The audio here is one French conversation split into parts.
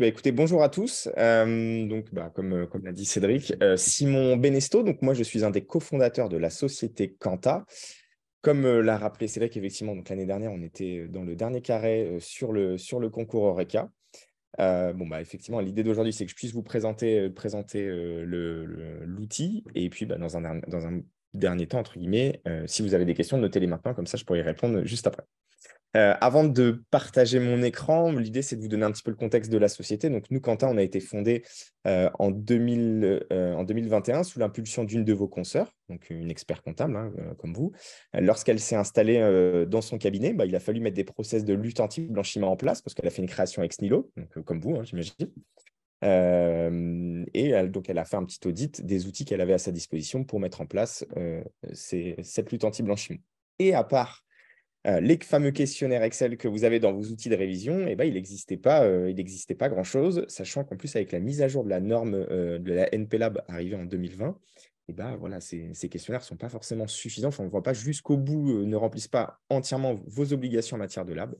Écoutez, bonjour à tous. Comme l'a dit Cédric, Simon Benesto. Donc, moi, je suis un des cofondateurs de la société Quanta. Comme l'a rappelé Cédric, effectivement, donc l'année dernière, on était dans le dernier carré sur le concours Eureka. Effectivement, l'idée d'aujourd'hui, c'est que je puisse vous présenter l'outil. Et puis, dans un dernier temps, entre guillemets, si vous avez des questions, notez-les maintenant, comme ça, je pourrai y répondre juste après. Avant de partager mon écran, l'idée, c'est de vous donner un petit peu le contexte de la société. Donc, nous, Quentin, on a été fondé en 2021 sous l'impulsion d'une de vos consoeurs, donc une expert comptable, hein, comme vous. Lorsqu'elle s'est installée dans son cabinet, il a fallu mettre des process de lutte anti-blanchiment en place parce qu'elle a fait une création ex nihilo, donc, comme vous, hein, j'imagine. Donc, elle a fait un petit audit des outils qu'elle avait à sa disposition pour mettre en place cette lutte anti-blanchiment. Et à part les fameux questionnaires Excel que vous avez dans vos outils de révision, il n'existait pas grand-chose, sachant qu'en plus, avec la mise à jour de la norme de la NPLAB arrivée en 2020, voilà, ces questionnaires ne sont pas forcément suffisants. Enfin, on ne voit pas jusqu'au bout, ne remplissent pas entièrement vos obligations en matière de lab.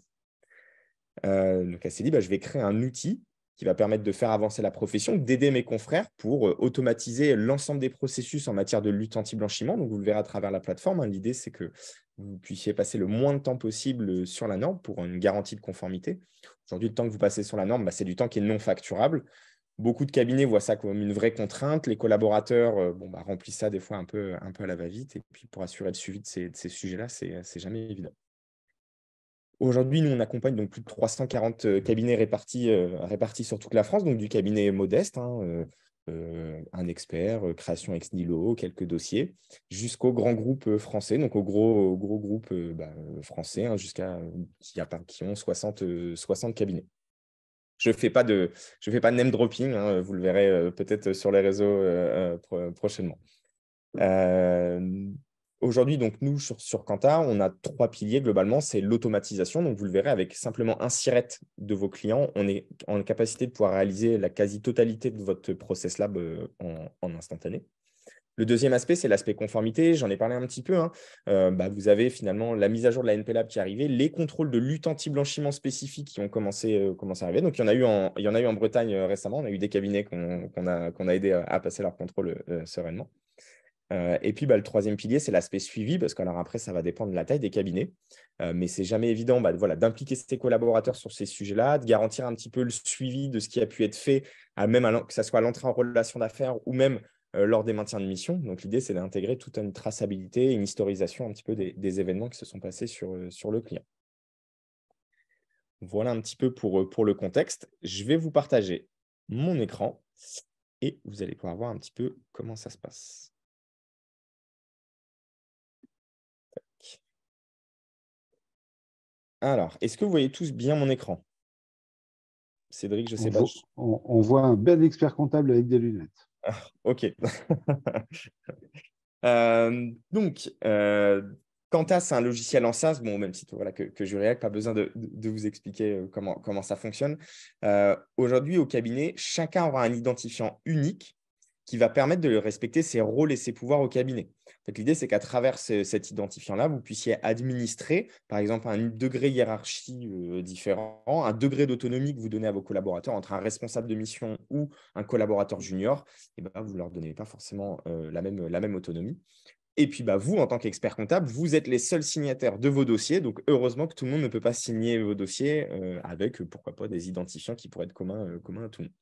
Donc, elle s'est dit, je vais créer un outil qui va permettre de faire avancer la profession, d'aider mes confrères pour automatiser l'ensemble des processus en matière de lutte anti-blanchiment. Donc, vous le verrez à travers la plateforme, hein. L'idée, c'est que vous puissiez passer le moins de temps possible sur la norme pour une garantie de conformité. Aujourd'hui, le temps que vous passez sur la norme, c'est du temps qui est non facturable. Beaucoup de cabinets voient ça comme une vraie contrainte. Les collaborateurs remplissent ça des fois un peu à la va-vite. Et puis, pour assurer le suivi de ces sujets-là, c'est jamais évident. Aujourd'hui, nous, on accompagne donc plus de 340 cabinets répartis sur toute la France, donc du cabinet modeste, hein, un expert, création ex nihilo, quelques dossiers, jusqu'aux grands groupes français, donc aux gros groupes français, hein, qui ont 60 cabinets. Je ne fais pas de name dropping, hein, vous le verrez peut-être sur les réseaux prochainement. Aujourd'hui, donc nous, sur Quanta, on a 3 piliers globalement. C'est l'automatisation. Donc, vous le verrez, avec simplement un SIRET de vos clients, on est en capacité de pouvoir réaliser la quasi-totalité de votre process lab en instantané. Le deuxième aspect, c'est l'aspect conformité. J'en ai parlé un petit peu, hein. Vous avez finalement la mise à jour de la NPLAB qui est arrivée, les contrôles de lutte anti-blanchiment spécifiques qui ont commencé à arriver. Donc, il y en a eu en Bretagne récemment. On a eu des cabinets qu'on a aidé à passer leur contrôle sereinement. Et puis, le troisième pilier, c'est l'aspect suivi, parce que après, ça va dépendre de la taille des cabinets. Mais c'est jamais évident d'impliquer ses collaborateurs sur ces sujets-là, de garantir un petit peu le suivi de ce qui a pu être fait, que ce soit à l'entrée en relation d'affaires ou même lors des maintiens de mission. Donc, l'idée, c'est d'intégrer toute une traçabilité, une historisation un petit peu des événements qui se sont passés sur le client. Voilà un petit peu pour le contexte. Je vais vous partager mon écran et vous allez pouvoir voir un petit peu comment ça se passe. Alors, est-ce que vous voyez tous bien mon écran? Cédric, je ne sais pas. On voit un bel expert comptable avec des lunettes. OK. Quanta, c'est un logiciel en SaaS, même site que je React, pas besoin de vous expliquer comment ça fonctionne. Aujourd'hui, au cabinet, chacun aura un identifiant unique qui va permettre de respecter ses rôles et ses pouvoirs au cabinet. En fait, l'idée, c'est qu'à travers cet identifiant-là, vous puissiez administrer, par exemple, un degré hiérarchie différent, un degré d'autonomie que vous donnez à vos collaborateurs entre un responsable de mission ou un collaborateur junior. Vous ne leur donnez pas forcément la même autonomie. Et puis, vous, en tant qu'expert comptable, vous êtes les seuls signataires de vos dossiers. Donc, heureusement que tout le monde ne peut pas signer vos dossiers avec, pourquoi pas, des identifiants qui pourraient être communs à tout le monde.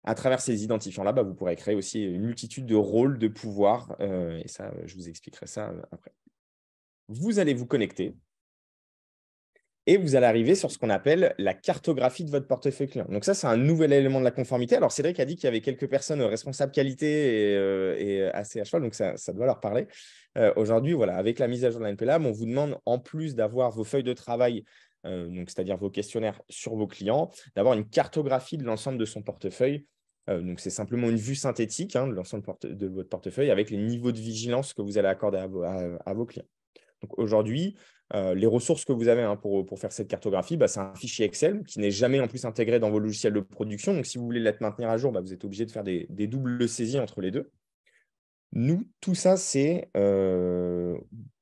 À travers ces identifiants-là, vous pourrez créer aussi une multitude de rôles, de pouvoirs. Et ça, je vous expliquerai ça après. Vous allez vous connecter et vous allez arriver sur ce qu'on appelle la cartographie de votre portefeuille client. Donc ça, c'est un nouvel élément de la conformité. Alors, Cédric a dit qu'il y avait quelques personnes responsables qualité et assez à cheval, donc ça doit leur parler. Aujourd'hui, avec la mise à jour de la NPLAB, on vous demande, en plus d'avoir vos feuilles de travail, c'est-à-dire vos questionnaires sur vos clients, d'avoir une cartographie de l'ensemble de son portefeuille. Donc, c'est simplement une vue synthétique de l'ensemble de votre portefeuille avec les niveaux de vigilance que vous allez accorder à vos clients. Donc aujourd'hui, les ressources que vous avez pour faire cette cartographie, c'est un fichier Excel qui n'est jamais en plus intégré dans vos logiciels de production. Donc, si vous voulez l'être maintenir à jour, vous êtes obligé de faire des doubles saisies entre les deux. Nous, tout ça, c'est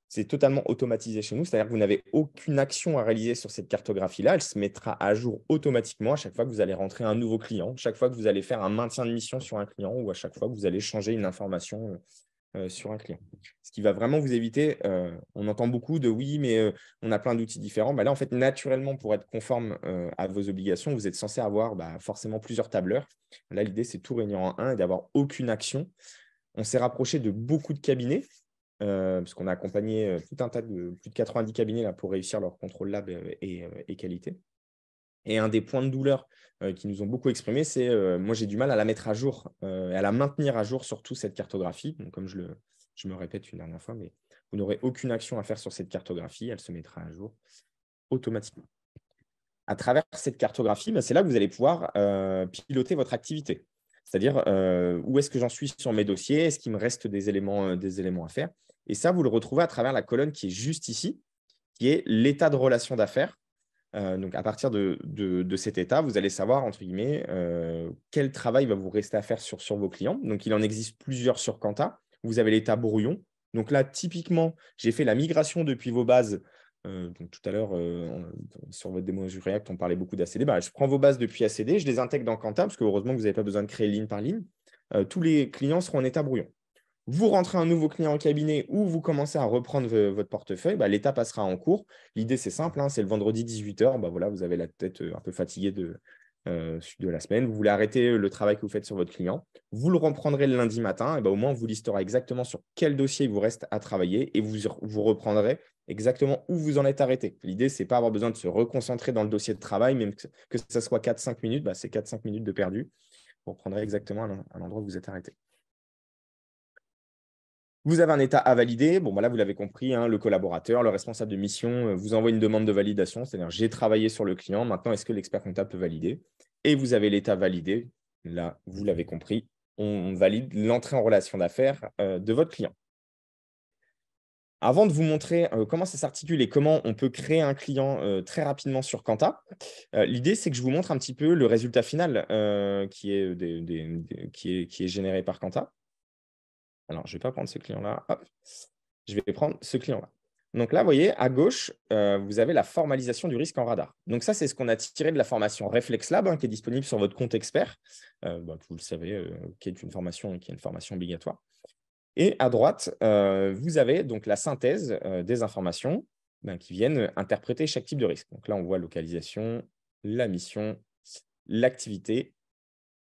c'est totalement automatisé chez nous. C'est-à-dire que vous n'avez aucune action à réaliser sur cette cartographie-là. Elle se mettra à jour automatiquement à chaque fois que vous allez rentrer un nouveau client, chaque fois que vous allez faire un maintien de mission sur un client ou à chaque fois que vous allez changer une information sur un client. Ce qui va vraiment vous éviter, on entend beaucoup de oui, mais on a plein d'outils différents. Bah là, en fait, naturellement, pour être conforme à vos obligations, vous êtes censé avoir forcément plusieurs tableurs. Là, l'idée, c'est tout réunir en un et d'avoir aucune action. On s'est rapproché de beaucoup de cabinets, parce qu'on a accompagné tout un tas de plus de 90 cabinets là, pour réussir leur contrôle lab et qualité. Et un des points de douleur qui nous ont beaucoup exprimé, c'est moi, j'ai du mal à la mettre à jour, et à la maintenir à jour, surtout cette cartographie. Donc, comme je me répète une dernière fois, mais vous n'aurez aucune action à faire sur cette cartographie, elle se mettra à jour automatiquement. À travers cette cartographie, c'est là que vous allez pouvoir piloter votre activité. C'est-à-dire où est-ce que j'en suis sur mes dossiers, est-ce qu'il me reste des éléments à faire. Et ça, vous le retrouvez à travers la colonne qui est juste ici, qui est l'état de relation d'affaires. Donc, à partir de cet état, vous allez savoir, entre guillemets, quel travail va vous rester à faire sur vos clients. Donc, il en existe plusieurs sur Quanta. Vous avez l'état brouillon. Donc là, typiquement, j'ai fait la migration depuis vos bases. Donc, tout à l'heure, sur votre démo Azure React, on parlait beaucoup d'ACD. Je prends vos bases depuis ACD, je les intègre dans Quanta, parce que heureusement, vous n'avez pas besoin de créer ligne par ligne. Tous les clients seront en état brouillon. Vous rentrez un nouveau client en cabinet ou vous commencez à reprendre votre portefeuille, l'état passera en cours. L'idée, c'est simple, c'est le vendredi 18h. Voilà, vous avez la tête un peu fatiguée de la semaine. Vous voulez arrêter le travail que vous faites sur votre client. Vous le reprendrez le lundi matin. Et au moins, on vous listera exactement sur quel dossier il vous reste à travailler et vous reprendrez exactement où vous en êtes arrêté. L'idée, ce n'est pas avoir besoin de se reconcentrer dans le dossier de travail, même que ça soit 4-5 minutes, c'est 4-5 minutes de perdu. Vous reprendrez exactement à l'endroit où vous êtes arrêté. Vous avez un état à valider. Là, vous l'avez compris, le collaborateur, le responsable de mission vous envoie une demande de validation, c'est-à-dire j'ai travaillé sur le client. Maintenant, est-ce que l'expert comptable peut valider? Et vous avez l'état validé. Là, vous l'avez compris, on valide l'entrée en relation d'affaires de votre client. Avant de vous montrer comment ça s'articule et comment on peut créer un client très rapidement sur Quanta, l'idée, c'est que je vous montre un petit peu le résultat final qui est généré par Quanta. Alors, je ne vais pas prendre ce client-là. Hop. Je vais prendre ce client-là. Donc là, vous voyez, à gauche, vous avez la formalisation du risque en radar. Donc ça, c'est ce qu'on a tiré de la formation ReflexLab qui est disponible sur votre compte expert. Vous le savez, qui est une formation obligatoire. Et à droite, vous avez donc la synthèse des informations qui viennent interpréter chaque type de risque. Donc là, on voit localisation, la mission, l'activité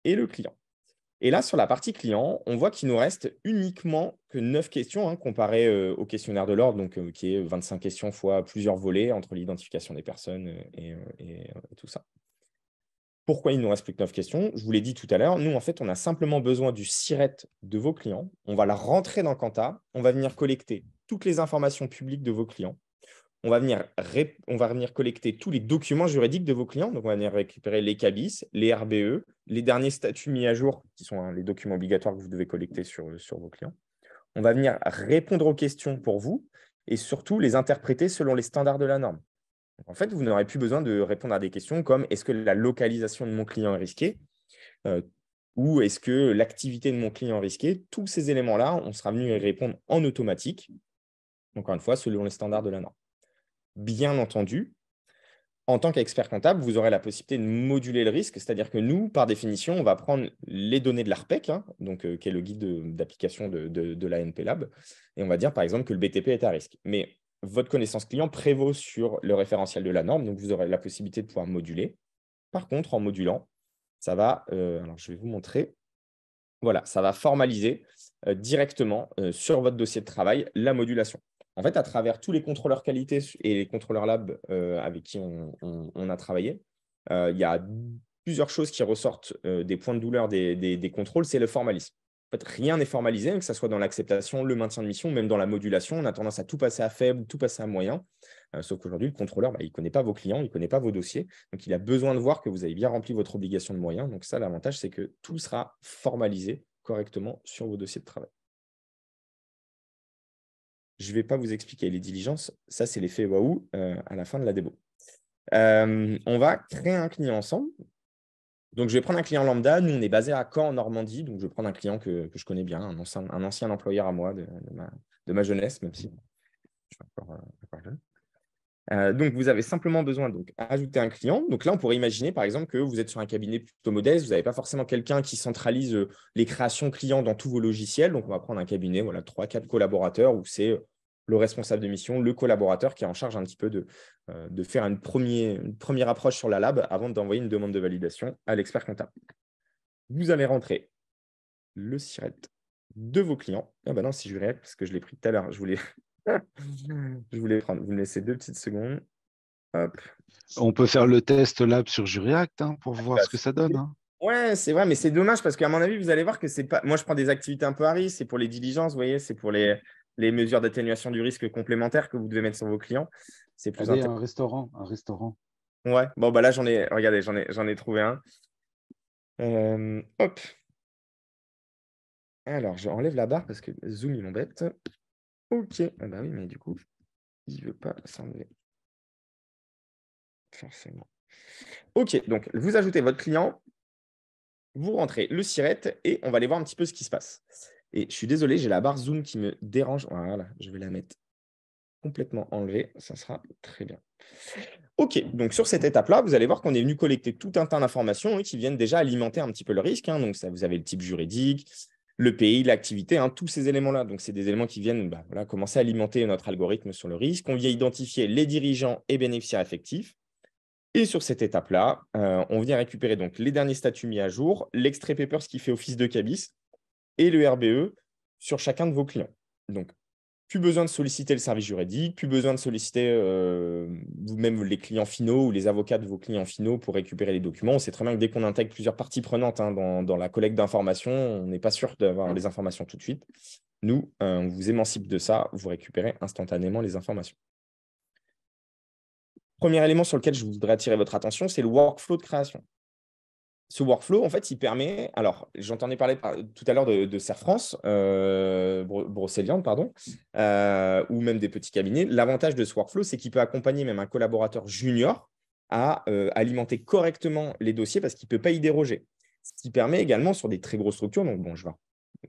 et le client. Et là, sur la partie client, on voit qu'il nous reste uniquement que 9 questions comparé au questionnaire de l'ordre, donc qui est 25 questions fois plusieurs volets entre l'identification des personnes et tout ça. Pourquoi il ne nous reste plus que 9 questions? Je vous l'ai dit tout à l'heure, nous, en fait, on a simplement besoin du SIRET de vos clients. On va la rentrer dans Quanta. On va venir collecter toutes les informations publiques de vos clients. On va venir collecter tous les documents juridiques de vos clients. Donc, on va venir récupérer les CABIS, les RBE, les derniers statuts mis à jour, qui sont les documents obligatoires que vous devez collecter sur vos clients. On va venir répondre aux questions pour vous et surtout les interpréter selon les standards de la norme. Donc, en fait, vous n'aurez plus besoin de répondre à des questions comme est-ce que la localisation de mon client est risquée ou est-ce que l'activité de mon client est risquée. Tous ces éléments-là, on sera venu y répondre en automatique, encore une fois, selon les standards de la norme. Bien entendu, en tant qu'expert comptable, vous aurez la possibilité de moduler le risque, c'est-à-dire que nous, par définition, on va prendre les données de l'ARPEC, qui est le guide d'application de l'ANP Lab, et on va dire par exemple que le BTP est à risque. Mais votre connaissance client prévaut sur le référentiel de la norme, donc vous aurez la possibilité de pouvoir moduler. Par contre, en modulant, ça va, alors je vais vous montrer, voilà, ça va formaliser directement sur votre dossier de travail la modulation. En fait, à travers tous les contrôleurs qualité et les contrôleurs lab avec qui on a travaillé, il y a plusieurs choses qui ressortent des points de douleur des contrôles, c'est le formalisme. En fait, rien n'est formalisé, que ce soit dans l'acceptation, le maintien de mission, même dans la modulation. On a tendance à tout passer à faible, tout passer à moyen. Sauf qu'aujourd'hui, le contrôleur, il ne connaît pas vos clients, il ne connaît pas vos dossiers. Donc, il a besoin de voir que vous avez bien rempli votre obligation de moyens. Donc, ça, l'avantage, c'est que tout sera formalisé correctement sur vos dossiers de travail. Je ne vais pas vous expliquer les diligences. Ça, c'est l'effet waouh à la fin de la démo. On va créer un client ensemble. Donc, je vais prendre un client lambda. Nous, on est basé à Caen, en Normandie. Donc, je vais prendre un client que je connais bien, un ancien employeur à moi de ma jeunesse, même si Je suis encore jeune. Donc, vous avez simplement besoin d'ajouter un client. Donc là, on pourrait imaginer, par exemple, que vous êtes sur un cabinet plutôt modeste. Vous n'avez pas forcément quelqu'un qui centralise les créations clients dans tous vos logiciels. Donc, on va prendre un cabinet, voilà, 3-4 collaborateurs où c'est le responsable de mission, le collaborateur qui est en charge un petit peu de faire une première approche sur la lab avant d'envoyer une demande de validation à l'expert comptable. Vous allez rentrer le SIRET de vos clients. Ah ben non, si je vais parce que je l'ai pris tout à l'heure. Je voulais prendre. Vous me laissez 2 petites secondes. Hop. On peut faire le test lab sur Juriact pour voir ce que ça donne. Ouais, c'est vrai, mais c'est dommage parce qu'à mon avis, vous allez voir que c'est pas. Moi, je prends des activités un peu à risque, c'est pour les diligences, vous voyez, c'est pour les mesures d'atténuation du risque complémentaires que vous devez mettre sur vos clients. C'est plus Allez, intéressant. un restaurant. Ouais, bon, bah là, regardez, j'en ai trouvé un. Hop. Alors, je enlève la barre parce que Zoom, il m'embête. OK. Ah bah oui, mais du coup, il ne veut pas s'enlever. Forcément. OK, donc vous ajoutez votre client, vous rentrez le SIRET et on va aller voir un petit peu ce qui se passe. Et je suis désolé, j'ai la barre Zoom qui me dérange. Voilà, je vais la mettre complètement enlevée. Ça sera très bien. OK, donc sur cette étape-là, vous allez voir qu'on est venu collecter tout un tas d'informations qui viennent déjà alimenter un petit peu le risque. Donc, ça, vous avez le type juridique, le pays, l'activité, tous ces éléments-là. Donc, c'est des éléments qui viennent commencer à alimenter notre algorithme sur le risque. On vient identifier les dirigeants et bénéficiaires effectifs. Et sur cette étape-là, on vient récupérer donc les derniers statuts mis à jour, l'extrait papers qui fait office de CABIS et le RBE sur chacun de vos clients. Donc, plus besoin de solliciter le service juridique, plus besoin de solliciter vous-même les clients finaux ou les avocats de vos clients finaux pour récupérer les documents. On sait très bien que dès qu'on intègre plusieurs parties prenantes dans la collecte d'informations, on n'est pas sûr d'avoir les informations tout de suite. Nous, on vous émancipe de ça, vous récupérez instantanément les informations. Premier élément sur lequel je voudrais attirer votre attention, c'est le workflow de création. Ce workflow, en fait, il permet… Alors, j'entendais parler tout à l'heure de Serre France, Brocéliande, pardon, ou même des petits cabinets. L'avantage de ce workflow, c'est qu'il peut accompagner même un collaborateur junior à alimenter correctement les dossiers parce qu'il ne peut pas y déroger. Ce qui permet également sur des très grosses structures, donc bon, je vais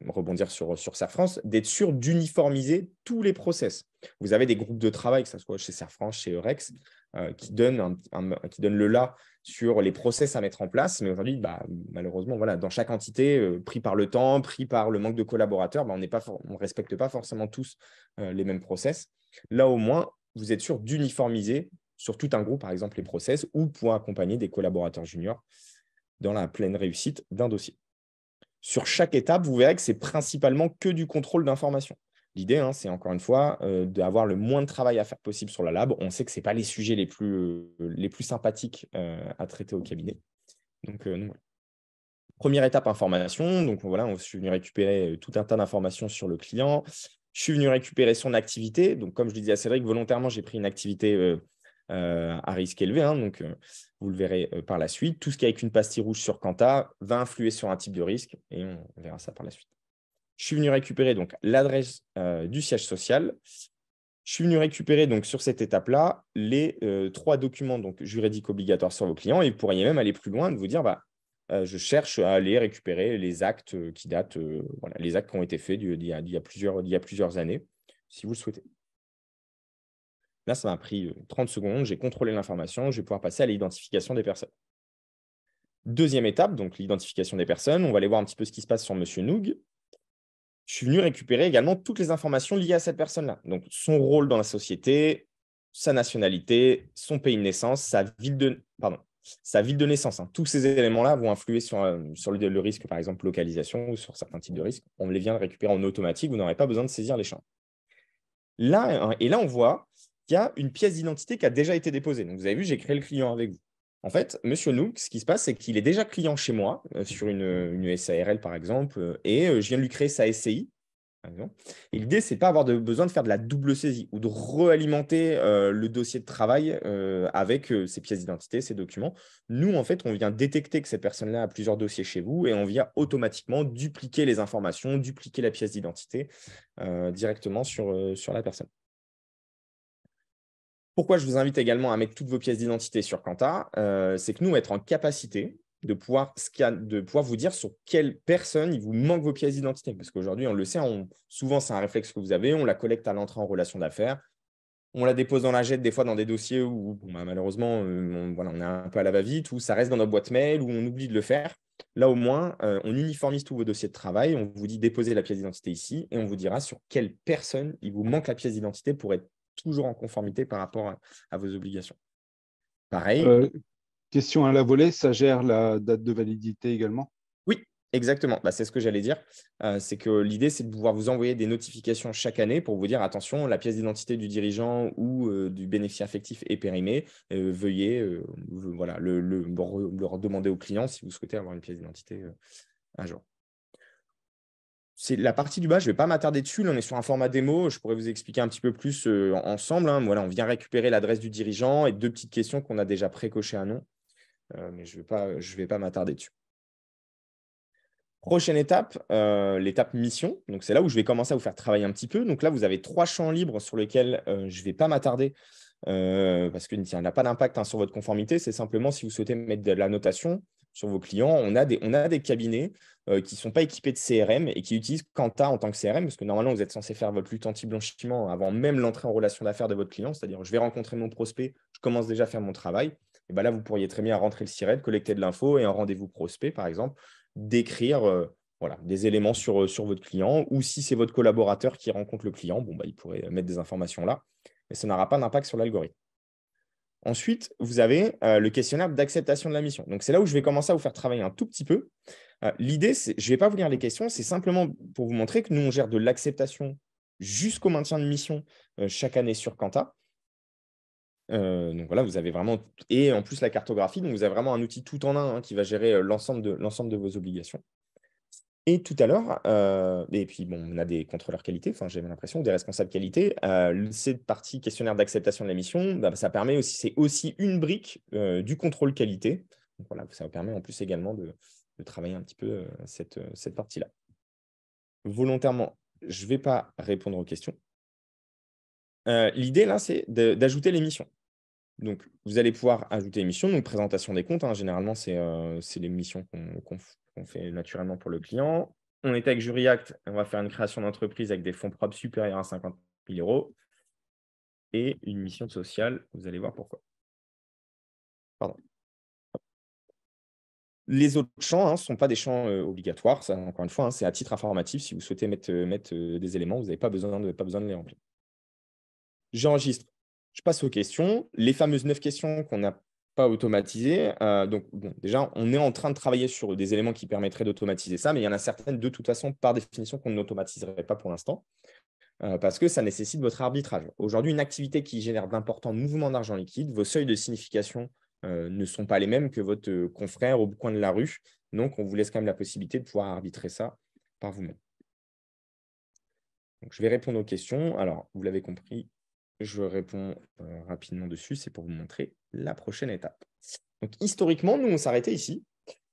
rebondir sur Serre France, d'être sûr d'uniformiser tous les process. Vous avez des groupes de travail, que ce soit chez Serre France, chez Eurex, qui donnent le là sur les process à mettre en place. Mais aujourd'hui, malheureusement, voilà, dans chaque entité, pris par le temps, pris par le manque de collaborateurs, on ne respecte pas forcément tous les mêmes process. Là, au moins, vous êtes sûr d'uniformiser sur tout un groupe, par exemple, les process, ou pour accompagner des collaborateurs juniors dans la pleine réussite d'un dossier. Sur chaque étape, vous verrez que c'est principalement que du contrôle d'information. L'idée, c'est encore une fois d'avoir le moins de travail à faire possible sur la lab. On sait que ce n'est pas les sujets les plus sympathiques à traiter au cabinet. Donc, voilà. Première étape, information. Donc, voilà, je suis venu récupérer tout un tas d'informations sur le client. Je suis venu récupérer son activité. Donc, comme je le disais à Cédric, volontairement, j'ai pris une activité à risque élevé. Donc, vous le verrez par la suite. Tout ce qui est avec une pastille rouge sur Quanta va influer sur un type de risque et on verra ça par la suite. Je suis venu récupérer donc l'adresse du siège social. Je suis venu récupérer donc sur cette étape-là les 3 documents donc, juridiques obligatoires sur vos clients et vous pourriez même aller plus loin de vous dire je cherche à aller récupérer les actes qui datent, les actes qui ont été faits il y a plusieurs années, si vous le souhaitez. Là, ça m'a pris 30 secondes, j'ai contrôlé l'information, je vais pouvoir passer à l'identification des personnes. Deuxième étape, donc l'identification des personnes. On va aller voir un petit peu ce qui se passe sur M. Noug. Je suis venu récupérer également toutes les informations liées à cette personne-là. Donc, son rôle dans la société, sa nationalité, son pays de naissance, sa ville de naissance. Tous ces éléments-là vont influer sur le risque, par exemple, localisation ou sur certains types de risques. On les vient de récupérer en automatique, vous n'aurez pas besoin de saisir les champs. Là, on voit qu'il y a une pièce d'identité qui a déjà été déposée. Donc, vous avez vu, j'ai créé le client avec vous. En fait, Monsieur Noug, ce qui se passe, c'est qu'il est déjà client chez moi, sur une SARL, par exemple, et je viens de lui créer sa SCI. Et l'idée, ce n'est pas avoir besoin de faire de la double saisie ou de réalimenter le dossier de travail avec ces pièces d'identité, ces documents. Nous, en fait, on vient détecter que cette personne-là a plusieurs dossiers chez vous et on vient automatiquement dupliquer les informations, dupliquer la pièce d'identité directement sur la personne. Pourquoi je vous invite également à mettre toutes vos pièces d'identité sur Quanta, c'est que nous, être en capacité de pouvoir vous dire sur quelle personne il vous manque vos pièces d'identité. Parce qu'aujourd'hui, on le sait, souvent, c'est un réflexe que vous avez, on la collecte à l'entrée en relation d'affaires. On la dépose dans la jette, des fois dans des dossiers où bon, bah, malheureusement, voilà, on est un peu à la va-vite, où ça reste dans notre boîte mail, où on oublie de le faire. Là, au moins, on uniformise tous vos dossiers de travail. On vous dit déposez la pièce d'identité ici et on vous dira sur quelle personne il vous manque la pièce d'identité pour être toujours en conformité par rapport à vos obligations. Pareil, Euh, Question à la volée, ça gère la date de validité également? oui, exactement. Bah, c'est ce que j'allais dire. C'est que l'idée, c'est de pouvoir vous envoyer des notifications chaque année pour vous dire attention, la pièce d'identité du dirigeant ou du bénéficiaire affectif est périmée. Veuillez voilà, le redemander au client si vous souhaitez avoir une pièce d'identité à jour. C'est la partie du bas, je ne vais pas m'attarder dessus. Là, on est sur un format démo. Je pourrais vous expliquer un petit peu plus ensemble, hein. Voilà, on vient récupérer l'adresse du dirigeant et deux petites questions qu'on a déjà précochées à non. Mais je ne vais pas m'attarder dessus. Prochaine étape, l'étape mission. Donc, c'est là où je vais commencer à vous faire travailler un petit peu. Donc là, vous avez 3 champs libres sur lesquels je ne vais pas m'attarder parce qu'il n'a pas d'impact, hein, sur votre conformité. C'est simplement si vous souhaitez mettre de la notation sur vos clients. On a des cabinets qui ne sont pas équipés de CRM et qui utilisent Quanta en tant que CRM parce que normalement, vous êtes censé faire votre lutte anti-blanchiment avant même l'entrée en relation d'affaires de votre client. C'est-à-dire, je vais rencontrer mon prospect, je commence déjà à faire mon travail. Et ben là, vous pourriez très bien rentrer le SIRET, collecter de l'info et un rendez-vous prospect, par exemple, d'écrire voilà, des éléments sur votre client. Ou si c'est votre collaborateur qui rencontre le client, bon, bah, il pourrait mettre des informations là, mais ça n'aura pas d'impact sur l'algorithme. Ensuite, vous avez le questionnaire d'acceptation de la mission. Donc, c'est là où je vais commencer à vous faire travailler un tout petit peu. L'idée, je ne vais pas vous lire les questions, c'est simplement pour vous montrer que nous, on gère de l'acceptation jusqu'au maintien de mission chaque année sur Quanta. Donc voilà, vous avez vraiment, et en plus la cartographie, donc vous avez vraiment un outil tout en un, hein, qui va gérer l'ensemble de vos obligations. Et tout à l'heure, et puis bon, on a des contrôleurs qualité, enfin j'ai l'impression, des responsables qualité. Cette partie questionnaire d'acceptation de la mission, bah, ça permet aussi, c'est aussi une brique du contrôle qualité. Donc voilà, ça permet en plus également de travailler un petit peu cette partie-là. Volontairement, je ne vais pas répondre aux questions. L'idée là, c'est d'ajouter les missions. Donc, vous allez pouvoir ajouter les missions. Donc, présentation des comptes, hein. Généralement, c'est les missions qu'on fait naturellement pour le client. On est avec Juriact. On va faire une création d'entreprise avec des fonds propres supérieurs à 50 000 euros et une mission sociale. Vous allez voir pourquoi. Pardon. Les autres champs, hein, ne sont pas des champs obligatoires. Ça, encore une fois, hein, c'est à titre informatif. Si vous souhaitez mettre des éléments, vous n'avez pas besoin de les remplir. J'enregistre. Je passe aux questions. Les fameuses 9 questions qu'on n'a pas automatisées. Donc, bon, déjà, on est en train de travailler sur des éléments qui permettraient d'automatiser ça, mais il y en a certaines, de toute façon, par définition, qu'on n'automatiserait pas pour l'instant, parce que ça nécessite votre arbitrage. Aujourd'hui, une activité qui génère d'importants mouvements d'argent liquide, vos seuils de signification ne sont pas les mêmes que votre confrère au coin de la rue. Donc, on vous laisse quand même la possibilité de pouvoir arbitrer ça par vous-même. Donc, je vais répondre aux questions. Alors, vous l'avez compris, je réponds rapidement dessus. C'est pour vous montrer la prochaine étape. Donc, historiquement, nous, on s'arrêtait ici.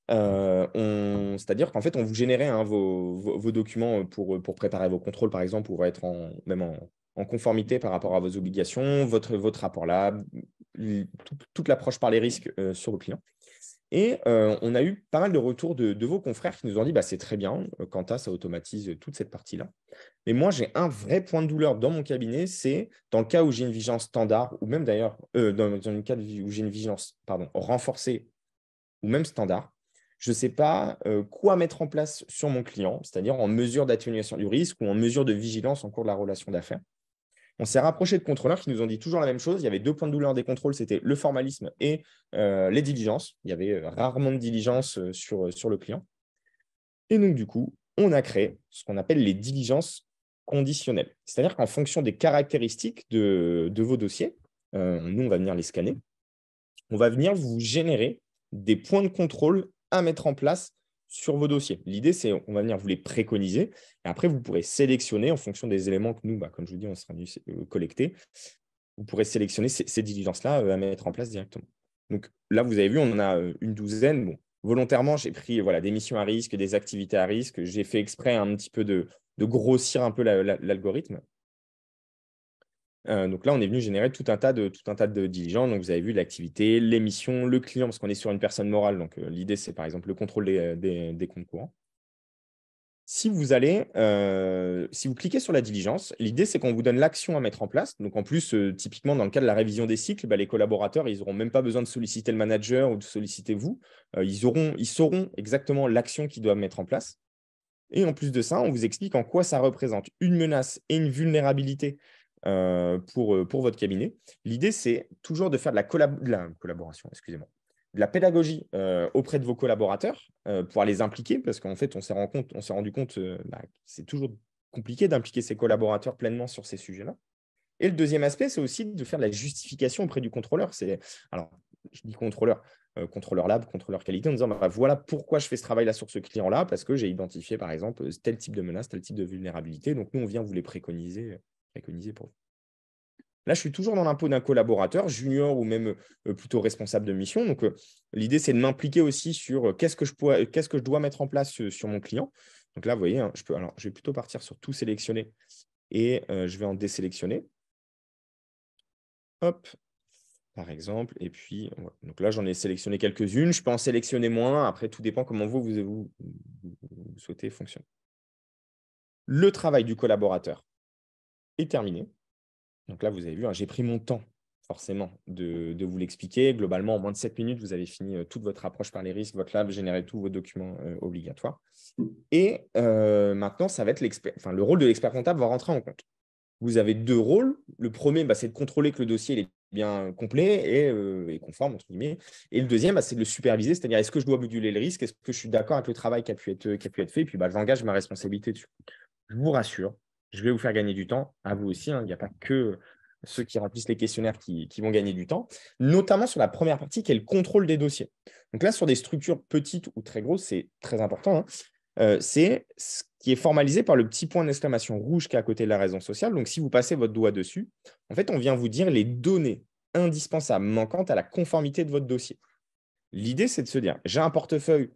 C'est-à-dire qu'en fait, on vous générait, hein, vos documents pour préparer vos contrôles, par exemple, pour être même en conformité par rapport à vos obligations, votre rapport là, toute l'approche par les risques sur vos clients. Et on a eu pas mal de retours de vos confrères qui nous ont dit bah, c'est très bien, Quanta, ça automatise toute cette partie-là. Mais moi, j'ai un vrai point de douleur dans mon cabinet, c'est dans le cas où j'ai une vigilance standard, ou même d'ailleurs, dans le cas où j'ai une vigilance renforcée ou même standard, je ne sais pas quoi mettre en place sur mon client, c'est-à-dire en mesure d'atténuation du risque ou en mesure de vigilance en cours de la relation d'affaires. On s'est rapproché de contrôleurs qui nous ont dit toujours la même chose. Il y avait 2 points de douleur des contrôles, c'était le formalisme et les diligences. Il y avait rarement de diligence sur le client. Et donc, du coup, on a créé ce qu'on appelle les diligences conditionnelles. C'est-à-dire qu'en fonction des caractéristiques de vos dossiers, nous, on va venir les scanner, on va venir vous générer des points de contrôle à mettre en place sur vos dossiers. L'idée, c'est qu'on va venir vous les préconiser et après, vous pourrez sélectionner en fonction des éléments que nous, bah, comme je vous dis, on sera venu collecter. Vous pourrez sélectionner ces diligences-là à mettre en place directement. Donc là, vous avez vu, on en a une douzaine. Bon, volontairement, j'ai pris voilà, des missions à risque, des activités à risque. J'ai fait exprès un petit peu de grossir un peu l'algorithme. Donc là, on est venu générer tout un tas de diligences. Donc, vous avez vu l'activité, les missions, le client, parce qu'on est sur une personne morale. Donc, l'idée, c'est par exemple le contrôle des comptes courants. Si vous si vous cliquez sur la diligence, l'idée, c'est qu'on vous donne l'action à mettre en place. Donc, en plus, typiquement, dans le cas de la révision des cycles, les collaborateurs, ils n'auront même pas besoin de solliciter le manager ou de solliciter vous. Ils sauront exactement l'action qu'ils doivent mettre en place. Et en plus de ça, on vous explique en quoi ça représente une menace et une vulnérabilité pour votre cabinet. L'idée, c'est toujours de faire de la collaboration, excusez-moi, de la pédagogie auprès de vos collaborateurs pour les impliquer, parce qu'en fait, on s'est rendu compte que c'est toujours compliqué d'impliquer ses collaborateurs pleinement sur ces sujets-là. Et le deuxième aspect, c'est aussi de faire de la justification auprès du contrôleur. Alors, je dis contrôleur, contrôleur lab, contrôleur qualité, en disant voilà pourquoi je fais ce travail-là sur ce client-là, parce que j'ai identifié, par exemple, tel type de menace, tel type de vulnérabilité. Donc, nous, on vient vous les préconiser pour vous. Là, je suis toujours dans l'impôt d'un collaborateur, junior ou même plutôt responsable de mission. Donc, l'idée, c'est de m'impliquer aussi sur qu'est-ce que je dois mettre en place sur mon client. Donc là, vous voyez, hein, je vais plutôt partir sur tout sélectionner et je vais en désélectionner. Hop, par exemple. Et puis, voilà. Donc là, j'en ai sélectionné quelques-unes. Je peux en sélectionner moins. Après, tout dépend comment vous souhaitez fonctionner. Le travail du collaborateur est terminé. Donc là, vous avez vu, hein, j'ai pris mon temps, forcément, de vous l'expliquer. Globalement, en moins de 7 minutes, vous avez fini toute votre approche par les risques, votre lab, généré tous vos documents obligatoires. Et maintenant, ça va être le rôle de l'expert comptable va rentrer en compte. Vous avez deux rôles. Le premier, c'est de contrôler que le dossier est bien complet et conforme, entre guillemets. Et le deuxième, c'est de le superviser, c'est-à-dire est-ce que je dois moduler le risque, est-ce que je suis d'accord avec le travail qui a pu être fait, et puis j'engage ma responsabilité dessus. Je vous rassure, je vais vous faire gagner du temps, à vous aussi. Il n'y a pas que ceux qui remplissent les questionnaires qui vont gagner du temps, notamment sur la première partie qui est le contrôle des dossiers. Donc là, sur des structures petites ou très grosses, c'est très important. C'est ce qui est formalisé par le petit point d'exclamation rouge qui est à côté de la raison sociale. Donc, si vous passez votre doigt dessus, en fait, on vient vous dire les données indispensables manquantes à la conformité de votre dossier. L'idée, c'est de se dire, j'ai un portefeuille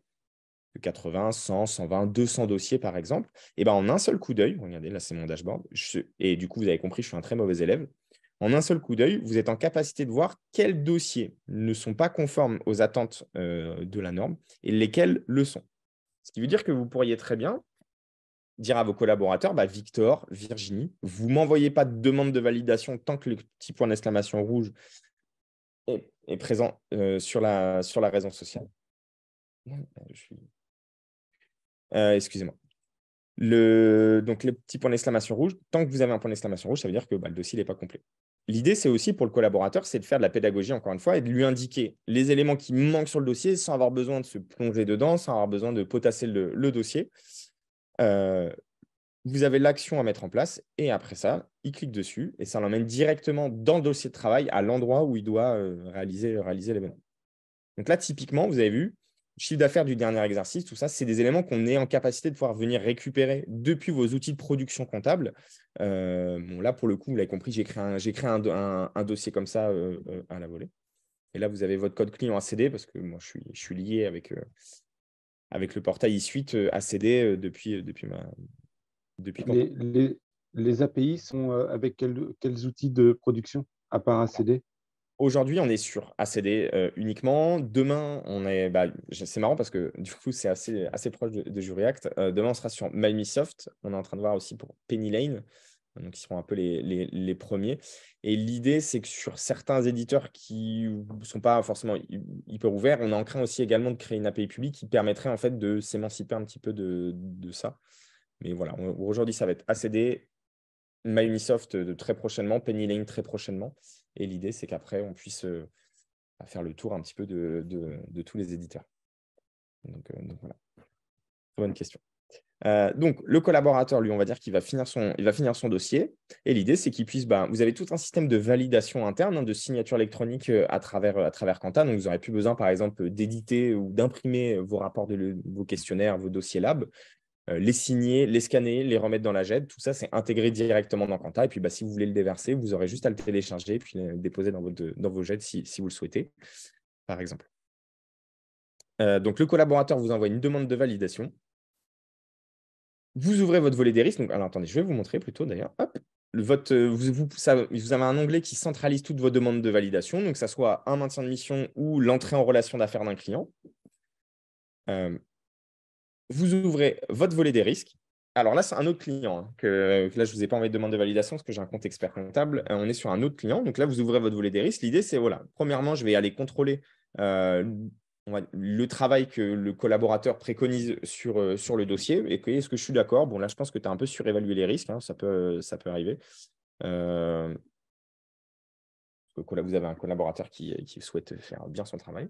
de 80, 100, 120, 200 dossiers, par exemple. Et en un seul coup d'œil, regardez, là, c'est mon dashboard. Et du coup, vous avez compris, je suis un très mauvais élève. En un seul coup d'œil, vous êtes en capacité de voir quels dossiers ne sont pas conformes aux attentes de la norme et lesquels le sont. Ce qui veut dire que vous pourriez très bien dire à vos collaborateurs, Victor, Virginie, vous ne m'envoyez pas de demande de validation tant que le petit point d'exclamation rouge est présent sur la raison sociale. Excusez-moi. Donc, le petit point d'exclamation rouge, tant que vous avez un point d'exclamation rouge, ça veut dire que le dossier n'est pas complet. L'idée, c'est aussi pour le collaborateur, c'est de faire de la pédagogie, encore une fois, et de lui indiquer les éléments qui manquent sur le dossier sans avoir besoin de se plonger dedans, sans avoir besoin de potasser le dossier. Vous avez l'action à mettre en place et après ça, il clique dessus et ça l'emmène directement dans le dossier de travail à l'endroit où il doit réaliser l'événement. Donc là, typiquement, vous avez vu, chiffre d'affaires du dernier exercice, tout ça, c'est des éléments qu'on est en capacité de pouvoir venir récupérer depuis vos outils de production comptable. Là, pour le coup, vous l'avez compris, j'ai créé un dossier comme ça à la volée. Et là, vous avez votre code client ACD parce que moi, je suis lié avec le portail eSuite ACD depuis quand. Les API sont avec quels outils de production, à part ACD? Aujourd'hui, on est sur ACD uniquement. Demain, c'est marrant parce que du coup, c'est assez proche de Juriact. Demain, on sera sur MyMesoft. On est en train de voir aussi pour PennyLane. Donc, ils seront un peu les premiers. Et l'idée, c'est que sur certains éditeurs qui ne sont pas forcément hyper ouverts, on est en train aussi également de créer une API publique qui permettrait en fait de s'émanciper un petit peu de ça. Mais voilà, aujourd'hui, ça va être ACD, MyUnisoft très prochainement, PennyLane très prochainement. Et l'idée, c'est qu'après, on puisse faire le tour un petit peu de tous les éditeurs. Donc voilà. Bonne question. Donc, le collaborateur, lui, on va dire qu'il va finir son dossier. Et l'idée, c'est qu'il puisse… vous avez tout un système de validation interne, de signature électronique à travers Quanta. Donc, vous n'aurez plus besoin, par exemple, d'éditer ou d'imprimer vos rapports vos questionnaires, vos dossiers lab. Les signer, les scanner, les remettre dans la GED. Tout ça, c'est intégré directement dans Quanta. Et puis, si vous voulez le déverser, vous aurez juste à le télécharger et puis le déposer dans vos GED si vous le souhaitez, par exemple. Donc, le collaborateur vous envoie une demande de validation. Vous ouvrez votre volet des risques. Donc, alors, attendez, je vais vous montrer plutôt d'ailleurs. Hop, vous avez un onglet qui centralise toutes vos demandes de validation, donc que ce soit un maintien de mission ou l'entrée en relation d'affaires d'un client. Vous ouvrez votre volet des risques. Alors là, c'est un autre client que là, je ne vous ai pas envoyé de demande de validation parce que j'ai un compte expert comptable. On est sur un autre client. Donc là, vous ouvrez votre volet des risques. L'idée, c'est, voilà, premièrement, je vais aller contrôler le travail que le collaborateur préconise sur le dossier. Et est-ce que je suis d'accord? Bon, là, je pense que tu as un peu surévalué les risques. Ça peut arriver. Vous avez un collaborateur qui souhaite faire bien son travail.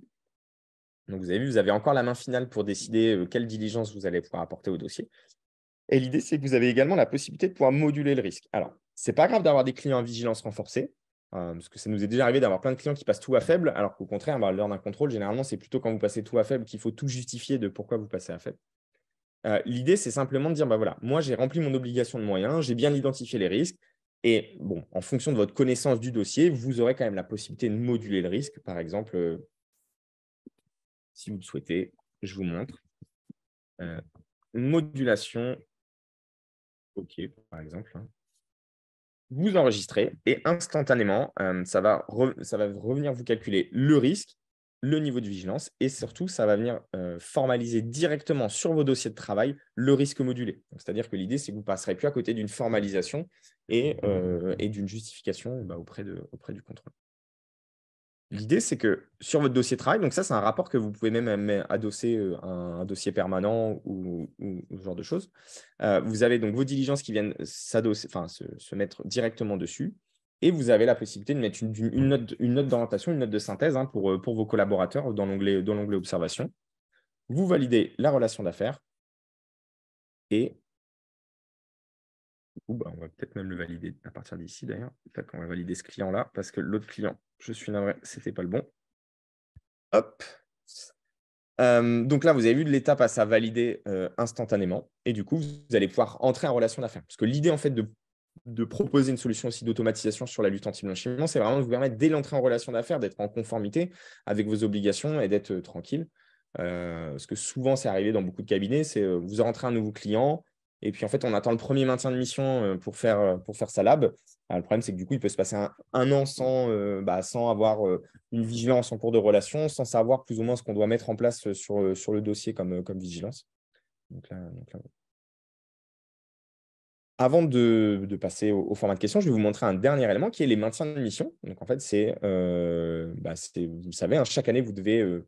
Donc, vous avez vu, vous avez encore la main finale pour décider quelle diligence vous allez pouvoir apporter au dossier. Et l'idée, c'est que vous avez également la possibilité de pouvoir moduler le risque. Alors, ce n'est pas grave d'avoir des clients à vigilance renforcée, parce que ça nous est déjà arrivé d'avoir plein de clients qui passent tout à faible, alors qu'au contraire, lors d'un contrôle, généralement, c'est plutôt quand vous passez tout à faible qu'il faut tout justifier de pourquoi vous passez à faible. L'idée, c'est simplement de dire, voilà, moi, j'ai rempli mon obligation de moyens, j'ai bien identifié les risques, et bon, en fonction de votre connaissance du dossier, vous aurez quand même la possibilité de moduler le risque. Par exemple, si vous le souhaitez, je vous montre. Modulation, OK, par exemple. Vous enregistrez et instantanément, ça va revenir vous calculer le risque, le niveau de vigilance et surtout, ça va venir formaliser directement sur vos dossiers de travail le risque modulé. C'est-à-dire que l'idée, c'est que vous ne passerez plus à côté d'une formalisation et d'une justification auprès du contrôle. L'idée, c'est que sur votre dossier de travail, donc ça, c'est un rapport que vous pouvez même adosser un dossier permanent ou ce genre de choses. Vous avez donc vos diligences qui viennent se mettre directement dessus. Et vous avez la possibilité de mettre une note d'orientation, une note de synthèse pour vos collaborateurs dans l'onglet observation. Vous validez la relation d'affaires et on va peut-être même le valider à partir d'ici d'ailleurs. On va valider ce client-là parce que l'autre client, je suis navré, ce n'était pas le bon. Hop. Donc là, vous avez vu l'étape à valider instantanément. Et du coup, vous allez pouvoir entrer en relation d'affaires. Parce que l'idée, en fait, de proposer une solution aussi d'automatisation sur la lutte anti-blanchiment, c'est vraiment de vous permettre, dès l'entrée en relation d'affaires, d'être en conformité avec vos obligations et d'être tranquille. Parce que souvent, c'est arrivé dans beaucoup de cabinets, c'est vous rentrez un nouveau client, et puis en fait, on attend le premier maintien de mission pour faire sa lab. Le problème, c'est que du coup, il peut se passer un an sans avoir une vigilance en cours de relation, sans savoir plus ou moins ce qu'on doit mettre en place sur le dossier comme vigilance. Donc là, avant de passer au format de questions, je vais vous montrer un dernier élément qui est les maintiens de mission. Donc, en fait, vous le savez, chaque année, vous devez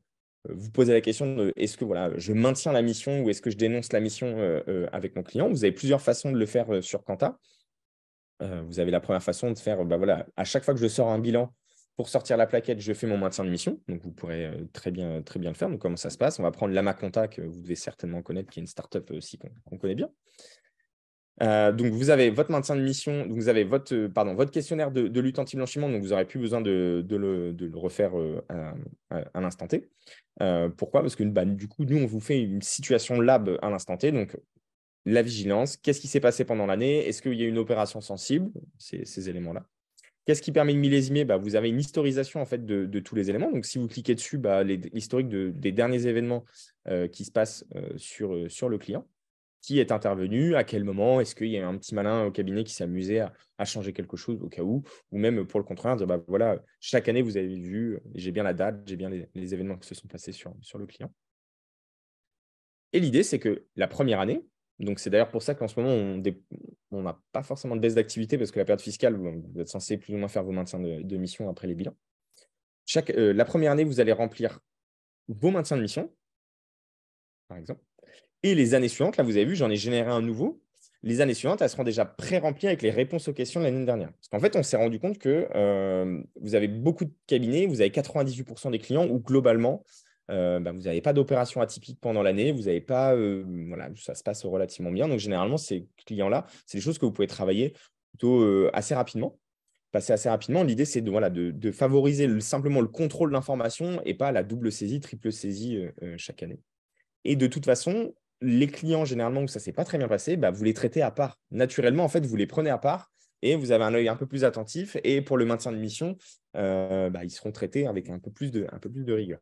vous poser la question de est-ce que je maintiens la mission ou est-ce que je dénonce la mission avec mon client. Vous avez plusieurs façons de le faire sur Quanta. Vous avez la première façon de faire, à chaque fois que je sors un bilan pour sortir la plaquette, je fais mon maintien de mission. Donc, vous pourrez très bien le faire. Donc, comment ça se passe? On va prendre Lama Conta, que vous devez certainement connaître, qui est une startup aussi qu'on connaît bien. Donc, vous avez votre maintien de mission, vous avez votre questionnaire de lutte anti-blanchiment, donc vous n'aurez plus besoin de le refaire à l'instant T. Pourquoi? Parce que du coup, nous, on vous fait une situation lab à l'instant T. Donc, la vigilance, qu'est-ce qui s'est passé pendant l'année? Est-ce qu'il y a une opération sensible? Ces éléments-là. Qu'est-ce qui permet de millésimer? Vous avez une historisation en fait, de tous les éléments. Donc, si vous cliquez dessus, l'historique des derniers événements qui se passent sur le client. Qui est intervenu, à quel moment, est-ce qu'il y a un petit malin au cabinet qui s'est amusé à changer quelque chose au cas où, ou même pour le contraire, dire voilà, chaque année, vous avez vu, j'ai bien la date, j'ai bien les événements qui se sont passés sur le client. Et l'idée, c'est que la première année, donc c'est d'ailleurs pour ça qu'en ce moment, on n'a pas forcément de baisse d'activité parce que la période fiscale, vous êtes censé plus ou moins faire vos maintiens de mission après les bilans. La première année, vous allez remplir vos maintiens de mission, par exemple. Et les années suivantes, là, vous avez vu, j'en ai généré un nouveau. Les années suivantes, elles seront déjà pré-remplies avec les réponses aux questions de l'année dernière. Parce qu'en fait, on s'est rendu compte que vous avez beaucoup de cabinets, vous avez 98% des clients où globalement, vous n'avez pas d'opération atypique pendant l'année, vous n'avez pas, ça se passe relativement bien. Donc, généralement, ces clients-là, c'est des choses que vous pouvez travailler plutôt assez rapidement. Passer assez rapidement. L'idée, c'est de favoriser simplement le contrôle de l'information et pas la double saisie, triple saisie chaque année. Et de toute façon, les clients, généralement, où ça ne s'est pas très bien passé, vous les traitez à part. Naturellement, en fait, vous les prenez à part et vous avez un œil un peu plus attentif. Et pour le maintien de mission, ils seront traités avec un peu plus de rigueur.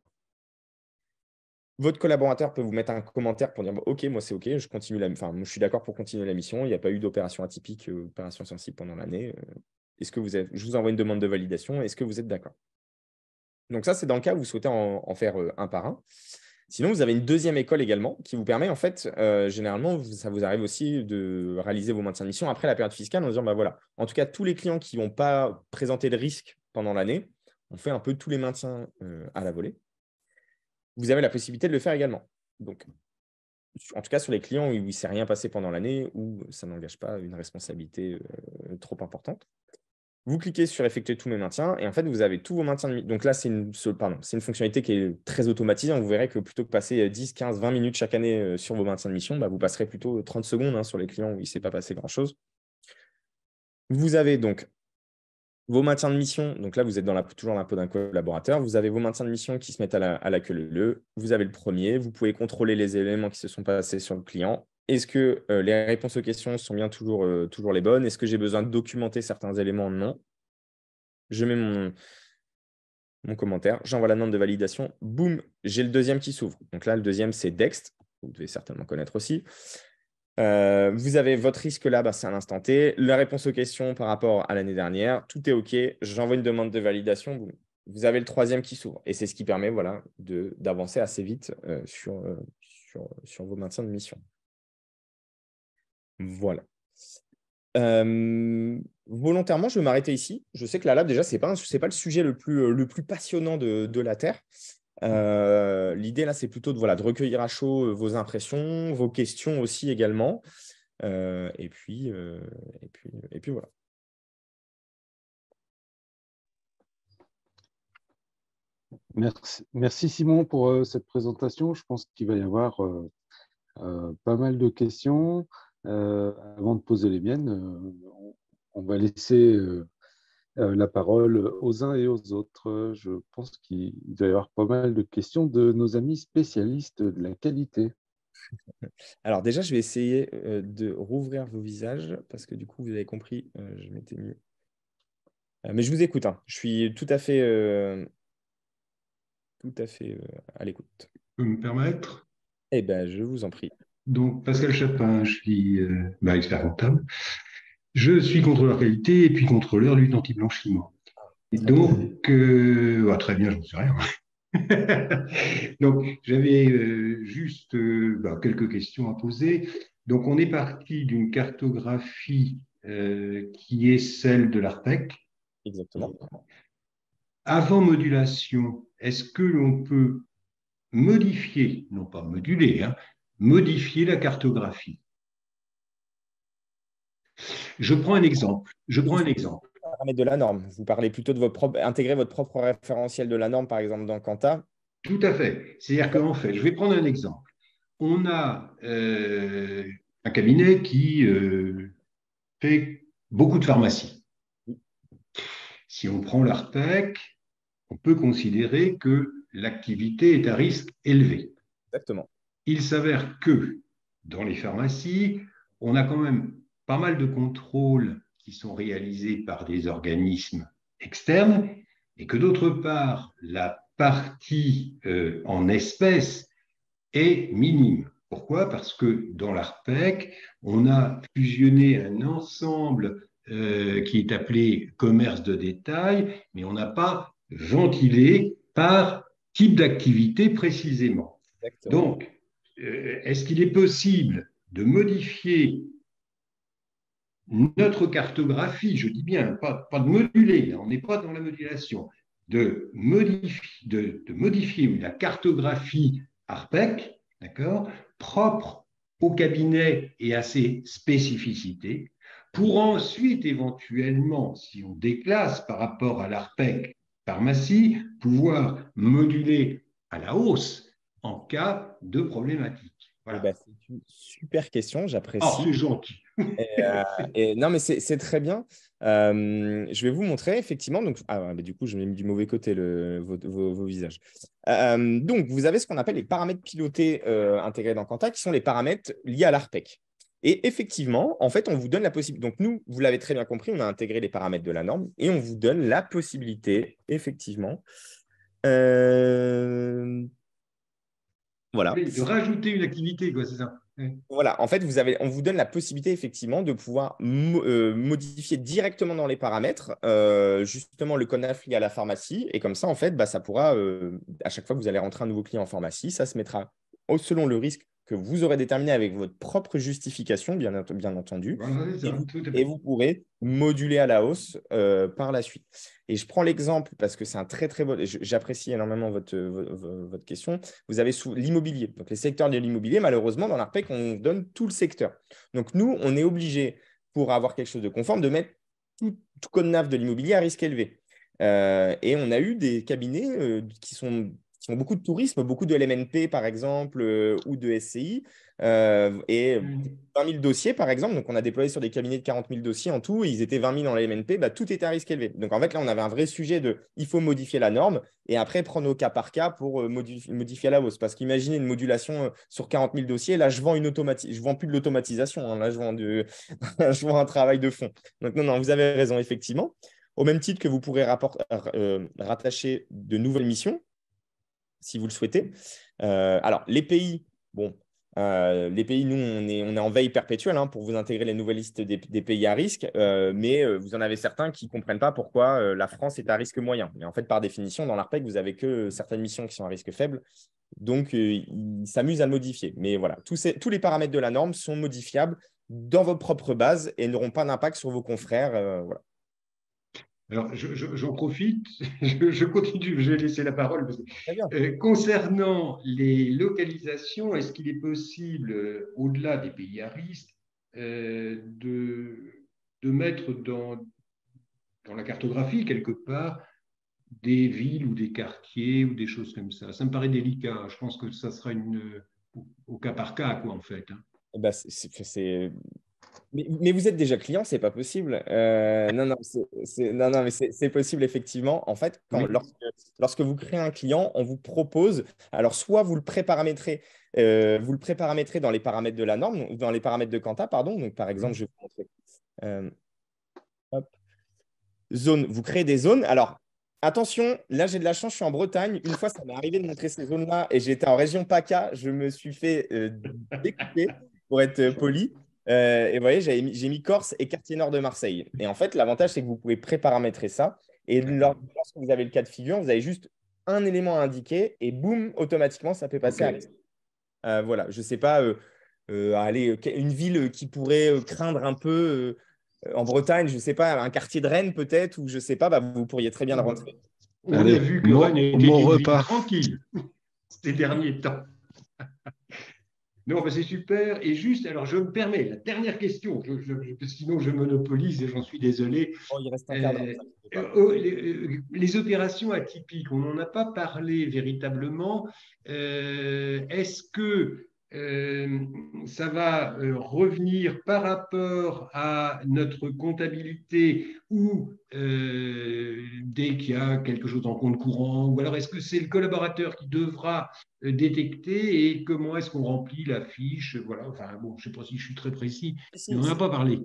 Votre collaborateur peut vous mettre un commentaire pour dire OK, moi, c'est OK, je continue je suis d'accord pour continuer la mission. Il n'y a pas eu d'opération atypique, opération sensible pendant l'année. Je vous envoie une demande de validation. Est-ce que vous êtes d'accord? Donc, ça, c'est dans le cas où vous souhaitez en faire un par un. Sinon, vous avez une deuxième école également qui vous permet, en fait, généralement, ça vous arrive aussi de réaliser vos maintiens de mission après la période fiscale en disant, bah voilà, en tout cas, tous les clients qui ne vont pas présenter de risque pendant l'année, on fait un peu tous les maintiens à la volée. Vous avez la possibilité de le faire également. Donc, en tout cas, sur les clients où il ne s'est rien passé pendant l'année, où ça n'engage pas une responsabilité trop importante. Vous cliquez sur effectuer tous mes maintiens et en fait, vous avez tous vos maintiens de mission. Donc là, c'est une fonctionnalité qui est très automatisée. Vous verrez que plutôt que passer 10, 15, 20 minutes chaque année sur vos maintiens de mission, bah, vous passerez plutôt 30 secondes sur les clients où il ne s'est pas passé grand-chose. Vous avez donc vos maintiens de mission. Donc là, vous êtes toujours dans la peau d'un collaborateur. Vous avez vos maintiens de mission qui se mettent à la queue leu. Vous avez le premier. Vous pouvez contrôler les éléments qui se sont passés sur le client. Est-ce que les réponses aux questions sont bien toujours les bonnes? Est-ce que j'ai besoin de documenter certains éléments? Non. Je mets mon commentaire, j'envoie la demande de validation, boum, j'ai le deuxième qui s'ouvre. Donc là, le deuxième, c'est Dext, vous devez certainement connaître aussi. Vous avez votre risque là, c'est à l'instant T. La réponse aux questions par rapport à l'année dernière, tout est OK. J'envoie une demande de validation, boum. Vous avez le troisième qui s'ouvre. Et c'est ce qui permet voilà, d'avancer assez vite sur vos maintiens de mission. Voilà. Volontairement, je vais m'arrêter ici. Je sais que la lab, déjà, ce n'est pas le sujet le plus passionnant de la Terre. L'idée, là, c'est plutôt de recueillir à chaud vos impressions, vos questions aussi également. Et puis voilà. Merci Simon pour cette présentation. Je pense qu'il va y avoir pas mal de questions. Avant de poser les miennes, on va laisser la parole aux uns et aux autres. Je pense qu'il va y avoir pas mal de questions de nos amis spécialistes de la qualité. Alors déjà, je vais essayer de rouvrir vos visages parce que du coup, vous avez compris, je m'étais mis. Mais je vous écoute, hein. Je suis tout à fait à l'écoute. Je peux me permettre? Eh bien, je vous en prie. Donc, Pascal Chapin, je suis expert comptable. Je suis contrôleur qualité et puis contrôleur lutte anti-blanchiment. Et Très bien. donc, très bien, je ne sais rien. Donc, j'avais juste quelques questions à poser. Donc, on est parti d'une cartographie qui est celle de l'ARPEC. Exactement. Avant modulation, est-ce que l'on peut modifier, non pas moduler, modifier la cartographie? Je prends un exemple. Paramètre de la norme. Vous parlez plutôt de intégrer votre propre référentiel de la norme, par exemple, dans Quanta. Tout à fait. C'est-à-dire qu'en fait, je vais prendre un exemple. On a un cabinet qui fait beaucoup de pharmacie. Si on prend l'ARPEC, on peut considérer que l'activité est à risque élevé. Exactement. Il s'avère que dans les pharmacies, on a quand même pas mal de contrôles qui sont réalisés par des organismes externes et que d'autre part, la partie en espèces est minime. Pourquoi? Parce que dans l'ARPEC, on a fusionné un ensemble qui est appelé commerce de détail, mais on n'a pas ventilé par type d'activité précisément. Exactement. Donc, est-ce qu'il est possible de modifier notre cartographie, je dis bien, pas de moduler, là, on n'est pas dans la modulation, de modifier la cartographie ARPEC, d'accord, propre au cabinet et à ses spécificités, pour ensuite, éventuellement, si on déclasse par rapport à l'ARPEC pharmacie, pouvoir moduler à la hausse en cas de problématique. Voilà. C'est une super question, j'apprécie. Oh, c'est gentil. Non, mais c'est très bien. Je vais vous montrer, effectivement. Donc, du coup, je m'ai mis du mauvais côté vos visages. Donc, vous avez ce qu'on appelle les paramètres pilotés intégrés dans Quanta, qui sont les paramètres liés à l'ARPEC. Et effectivement, en fait, on vous donne la possibilité. Donc, nous, vous l'avez très bien compris, on a intégré les paramètres de la norme et on vous donne la possibilité, effectivement, voilà. De rajouter une activité, quoi, c'est ça. Voilà, en fait, on vous donne la possibilité effectivement de pouvoir modifier directement dans les paramètres justement le code NAF lié à la pharmacie. Et comme ça, en fait, bah, ça pourra, à chaque fois que vous allez rentrer un nouveau client en pharmacie, ça se mettra selon le risque que vous aurez déterminé avec votre propre justification, bien entendu. Voilà, c'est ça, tout à fait. Et vous pourrez moduler à la hausse par la suite. Et je prends l'exemple parce que c'est un très, très bon. J'apprécie énormément votre question. Vous avez l'immobilier. Donc, les secteurs de l'immobilier, malheureusement, dans l'ARPEC, on donne tout le secteur. Donc, nous, on est obligé, pour avoir quelque chose de conforme, de mettre tout code NAF de l'immobilier à risque élevé. Et on a eu des cabinets qui ont beaucoup de tourisme, beaucoup de LMNP, par exemple, ou de SCI, et 20 000 dossiers, par exemple. Donc, on a déployé sur des cabinets de 40 000 dossiers en tout, et ils étaient 20 000 dans les LMNP, bah, tout était à risque élevé. Donc, en fait, là, on avait un vrai sujet il faut modifier la norme et après prendre au cas par cas pour modifier à la hausse. Parce qu'imaginez une modulation sur 40 000 dossiers, là, je vends plus de l'automatisation, hein, là, je vends, je vends un travail de fond. Donc, non, vous avez raison, effectivement. Au même titre que vous pourrez rattacher de nouvelles missions si vous le souhaitez. Alors, les pays, bon, les pays, nous, on est en veille perpétuelle hein, pour vous intégrer les nouvelles listes des pays à risque, mais vous en avez certains qui ne comprennent pas pourquoi la France est à risque moyen. Mais en fait, par définition, dans l'ARPEC, vous n'avez que certaines missions qui sont à risque faible, donc ils s'amusent à le modifier. Mais voilà, tous les paramètres de la norme sont modifiables dans votre propre base et n'auront pas d'impact sur vos confrères. Voilà. Alors, j'en profite, je continue, je vais laisser la parole. Très bien. Concernant les localisations, est-ce qu'il est possible, au-delà des pays à risque, de mettre dans la cartographie, quelque part, des villes ou des quartiers ou des choses comme ça? Ça me paraît délicat. Je pense que ça sera au cas par cas, quoi, en fait. Hein. Eh ben, mais vous êtes déjà client, c'est pas possible. Non, non, mais c'est possible effectivement. En fait, Oui. lorsque vous créez un client, on vous propose, alors soit vous le préparamétrez dans les paramètres de la norme, dans les paramètres de Quanta, pardon. Donc, par exemple, je vais vous montrer. Euh, hop. Zone, vous créez des zones. Alors, attention, là, j'ai de la chance, je suis en Bretagne. Une fois, ça m'est arrivé de montrer ces zones-là et j'étais en région PACA. Je me suis fait découper pour être poli. Et vous voyez, j'ai mis Corse et quartier nord de Marseille. Et en fait, l'avantage, c'est que vous pouvez préparamétrer ça. Et D'accord. lorsque vous avez le cas de figure, vous avez juste un élément à indiquer et boum, automatiquement, ça peut passer OK. à risque. Voilà, je ne sais pas, allez, une ville qui pourrait craindre un peu en Bretagne, je ne sais pas, un quartier de Rennes peut-être, ou je ne sais pas, bah, vous pourriez très bien le rentrer. On a Allez, vu que Rennes était mon une ville repas. tranquille ces derniers temps. Non, ben c'est super. Et juste, alors je me permets, la dernière question, sinon je monopolise et j'en suis désolé. Oh, il reste un quart d'heure, Euh, ça ne fait pas. les opérations atypiques, on n'en a pas parlé véritablement. Est-ce que ça va revenir par rapport à notre comptabilité ou dès qu'il y a quelque chose en compte courant, ou alors est-ce que c'est le collaborateur qui devra détecter et comment est-ce qu'on remplit la fiche? Voilà, enfin bon, je ne sais pas si je suis très précis, mais on n'en a pas parlé.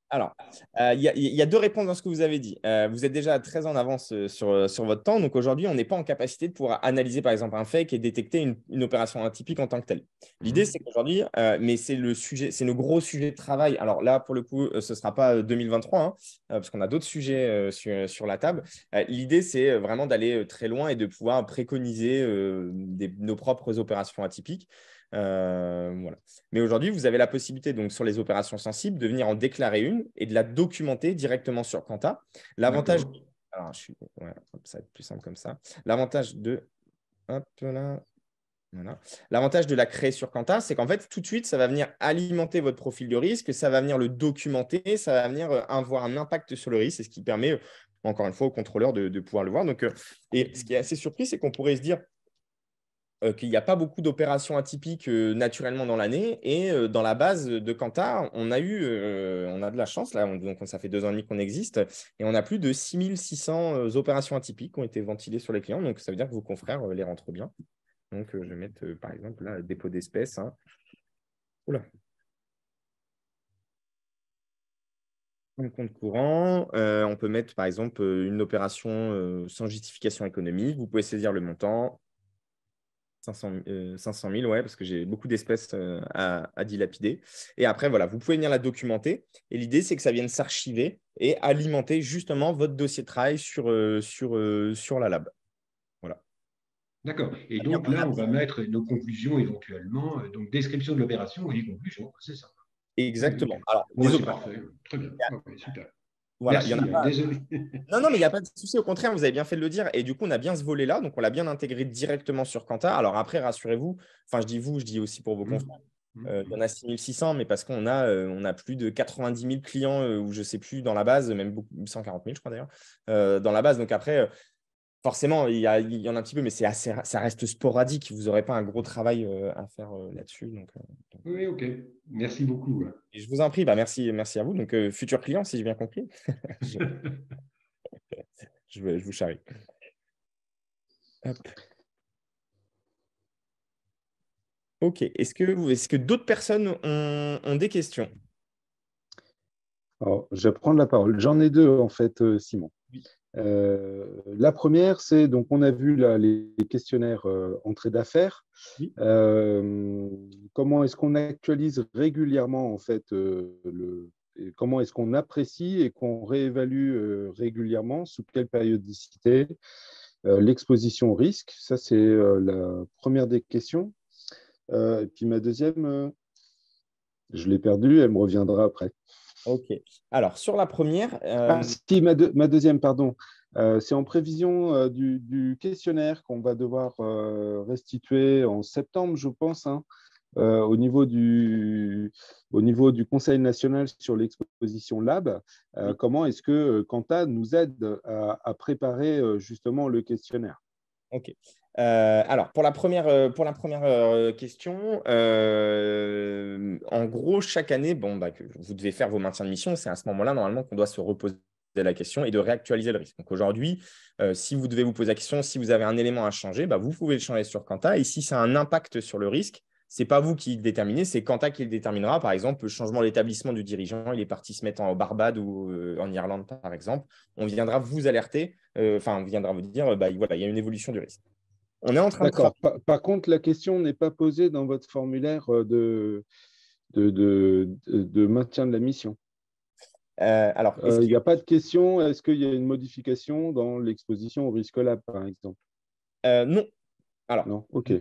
Alors, il y a deux réponses dans ce que vous avez dit. Vous êtes déjà très en avance sur votre temps. Donc aujourd'hui, on n'est pas en capacité de pouvoir analyser, par exemple, un fake et détecter une opération atypique en tant que telle. L'idée, c'est qu'aujourd'hui, mais c'est le sujet, c'est nos gros sujets de travail. Alors là, pour le coup, ce ne sera pas 2023, hein, parce qu'on a d'autres sujets sur la table. L'idée, c'est vraiment d'aller très loin et de pouvoir préconiser nos propres opérations atypiques. Voilà. Mais aujourd'hui, vous avez la possibilité, donc, sur les opérations sensibles, de venir en déclarer une et de la documenter directement sur Quanta. L'avantage, D'accord. alors, ouais, ça va être plus simple comme ça. L'avantage de, hop là, voilà. L'avantage de la créer sur Quanta, c'est qu'en fait, tout de suite, ça va venir alimenter votre profil de risque, ça va venir le documenter, ça va venir avoir un impact sur le risque, et ce qui permet, encore une fois, au contrôleur de pouvoir le voir. Donc, et ce qui est assez surpris, c'est qu'on pourrait se dire, qu'il n'y a pas beaucoup d'opérations atypiques naturellement dans l'année. Et dans la base de Quanta, on a de la chance, là, donc ça fait 2 ans et demi qu'on existe, et on a plus de 6 600 opérations atypiques qui ont été ventilées sur les clients. Donc ça veut dire que vos confrères les rentrent bien. Donc je vais mettre par exemple là, dépôt d'espèces. Hein. Oula. Un compte courant, on peut mettre par exemple une opération sans justification économique. Vous pouvez saisir le montant. 500 000, ouais, parce que j'ai beaucoup d'espèces à dilapider. Et après, voilà, vous pouvez venir la documenter. Et l'idée, c'est que ça vienne s'archiver et alimenter justement votre dossier de travail sur la lab. Voilà. D'accord. Et donc là, on va mettre nos conclusions éventuellement. Donc, description de l'opération et conclusion, c'est ça. Exactement. Ok. Alors, Bon, des c'est opérations. parfait. Très bien. Ok, super. Voilà, il y en a Merci. pas. Désolé. Non, non, mais il n'y a pas de souci. Au contraire, vous avez bien fait de le dire. Et du coup, on a bien ce volet-là. Donc, on l'a bien intégré directement sur Quanta. Alors après, rassurez-vous, enfin, je dis vous, je dis aussi pour vos confrères. Il y en a 6600, mais parce on a plus de 90 000 clients, ou je ne sais plus, dans la base, même 140 000, je crois d'ailleurs, dans la base. Donc après, forcément, il y en a un petit peu, mais ça reste sporadique. Vous n'aurez pas un gros travail à faire là-dessus. Oui, ok. Merci beaucoup. Et je vous en prie, bah, merci à vous. Donc, futur client, si j'ai bien compris, je, je vous charrie. Hop. Ok. Est-ce que d'autres personnes ont des questions? Alors, je vais prendre la parole. J'en ai deux, en fait, Simon. Oui. La première, c'est donc on a vu là, les questionnaires entrée d'affaires. Oui. Comment est-ce qu'on actualise régulièrement en fait comment est-ce qu'on apprécie et qu'on réévalue régulièrement, sous quelle périodicité, l'exposition au risque? Ça, c'est la première des questions. Et puis ma deuxième, je l'ai perdue, elle me reviendra après. Ok. Alors, sur la première, Ah, si, ma deuxième, pardon. C'est en prévision du questionnaire qu'on va devoir restituer en septembre, je pense, hein, au niveau du Conseil national sur l'exposition Lab. oui. Comment est-ce que Quanta nous aide à préparer justement le questionnaire? Ok. Alors, pour la première question, en gros, chaque année, que vous devez faire vos maintiens de mission, c'est à ce moment-là, normalement, qu'on doit se reposer la question et de réactualiser le risque. Donc aujourd'hui, si vous devez vous poser la question, si vous avez un élément à changer, vous pouvez le changer sur Quanta. Et si ça a un impact sur le risque, ce n'est pas vous qui le déterminez, c'est Quanta qui le déterminera. Par exemple, le changement d'établissement du dirigeant, il est parti se mettre en Barbade ou en Irlande, par exemple. On viendra vous alerter, on viendra vous dire, voilà, il y a une évolution du risque. On est en train de D'accord. travailler. Par contre, la question n'est pas posée dans votre formulaire de maintien de la mission. Alors, Il n'y a pas de question. Est-ce qu'il y a une modification dans l'exposition au risque lab, par exemple? non. Alors, Non? OK.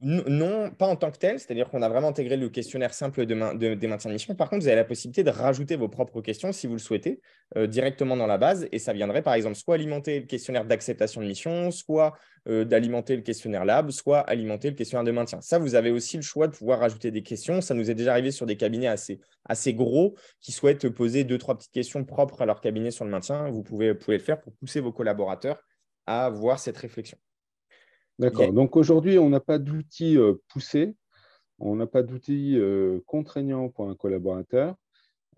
non, pas en tant que tel, c'est-à-dire qu'on a vraiment intégré le questionnaire simple des maintiens de mission. Par contre, vous avez la possibilité de rajouter vos propres questions si vous le souhaitez directement dans la base et ça viendrait par exemple soit alimenter le questionnaire d'acceptation de mission, soit d'alimenter le questionnaire lab, soit alimenter le questionnaire de maintien. Ça, vous avez aussi le choix de pouvoir rajouter des questions. Ça nous est déjà arrivé sur des cabinets assez gros qui souhaitent poser 2-3 petites questions propres à leur cabinet sur le maintien. Vous pouvez le faire pour pousser vos collaborateurs à avoir cette réflexion. D'accord. Donc aujourd'hui, on n'a pas d'outils poussés, on n'a pas d'outils contraignants pour un collaborateur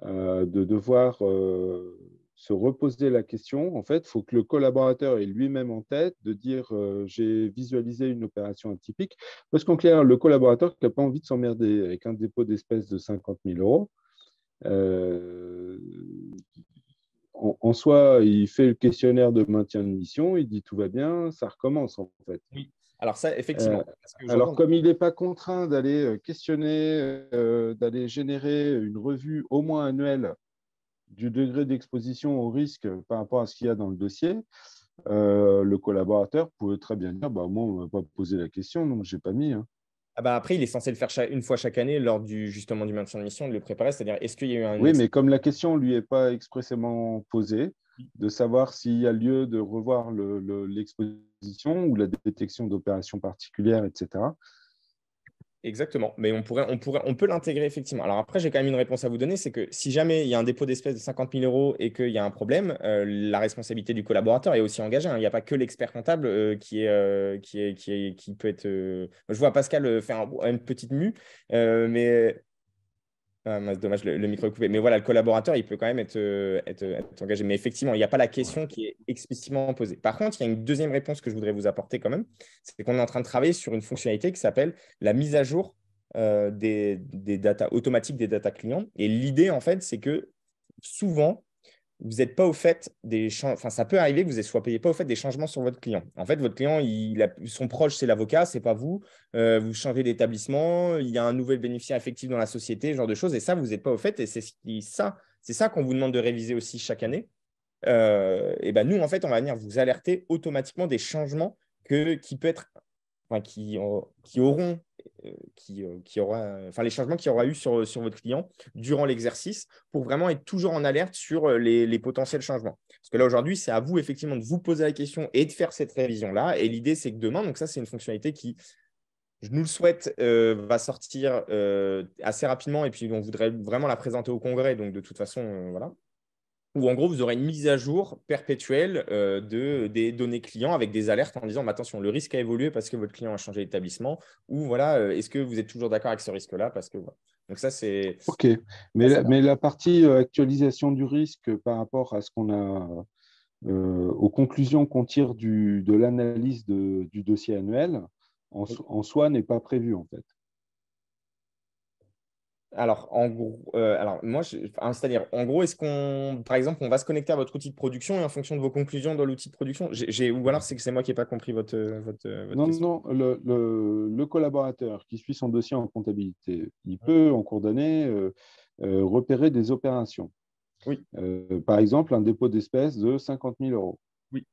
de devoir se reposer la question. En fait, il faut que le collaborateur ait lui-même en tête de dire j'ai visualisé une opération atypique. Parce qu'en clair, le collaborateur qui n'a pas envie de s'emmerder avec un dépôt d'espèces de 50 000 euros, en soi, il fait le questionnaire de maintien de mission, il dit tout va bien, ça recommence en fait. Oui, alors ça, effectivement. Alors, comme il n'est pas contraint d'aller questionner, d'aller générer une revue au moins annuelle du degré d'exposition au risque par rapport à ce qu'il y a dans le dossier, le collaborateur peut très bien dire moi, on ne m'a pas posé la question, donc je n'ai pas mis. Hein. Après, il est censé le faire une fois chaque année lors justement du maintien de mission, de le préparer. C'est-à-dire, est-ce qu'il y a eu un Oui, mais comme la question ne lui est pas expressément posée, de savoir s'il y a lieu de revoir l'exposition ou la détection d'opérations particulières, etc. Exactement, mais on peut l'intégrer effectivement. Alors après, j'ai quand même une réponse à vous donner, c'est que si jamais il y a un dépôt d'espèces de 50 000 euros et qu'il y a un problème, la responsabilité du collaborateur est aussi engagée. Hein. Il n'y a pas que l'expert comptable qui peut être. Je vois Pascal faire une petite mue, mais c'est dommage, le micro est coupé. Mais voilà, le collaborateur, il peut quand même être engagé. Mais effectivement, il n'y a pas la question qui est explicitement posée. Par contre, il y a une deuxième réponse que je voudrais vous apporter quand même. C'est qu'on est en train de travailler sur une fonctionnalité qui s'appelle la mise à jour des data automatiques des data clients. Et l'idée, en fait, c'est que souvent, vous n'êtes pas au fait des changements. Enfin, ça peut arriver que vous ne soyez pas au fait des changements sur votre client. En fait, votre client, son proche, c'est l'avocat, ce n'est pas vous. Vous changez d'établissement, il y a un nouvel bénéficiaire effectif dans la société, ce genre de choses. Et ça, vous n'êtes pas au fait. Et c'est ça qu'on vous demande de réviser aussi chaque année. Et ben nous, en fait, on va venir vous alerter automatiquement des changements qui peut être, enfin, qui auront, qui aura, enfin, les changements qu'il y aura eu sur votre client durant l'exercice pour vraiment être toujours en alerte sur les potentiels changements. Parce que là, aujourd'hui, c'est à vous, effectivement, de vous poser la question et de faire cette révision-là. Et l'idée, c'est que demain, donc ça, c'est une fonctionnalité qui, je nous le souhaite, va sortir assez rapidement. Et puis, on voudrait vraiment la présenter au congrès. Donc, de toute façon, voilà, où en gros, vous aurez une mise à jour perpétuelle des données clients avec des alertes en disant bah, attention, le risque a évolué parce que votre client a changé d'établissement ou voilà, est-ce que vous êtes toujours d'accord avec ce risque-là parce que voilà. Donc ça, c'est… OK. Mais la partie actualisation du risque par rapport à ce qu'on a, aux conclusions qu'on tire de l'analyse du dossier annuel, en soi, n'est pas prévue, en fait. Alors, en gros, moi, c'est-à-dire, en gros, est-ce qu'on, par exemple, on va se connecter à votre outil de production et en fonction de vos conclusions dans l'outil de production, ou alors c'est que c'est moi qui n'ai pas compris votre Non, question. non, le collaborateur qui suit son dossier en comptabilité, il peut, en cours d'année, repérer des opérations. Oui, Par exemple, un dépôt d'espèces de 50 000 euros, oui,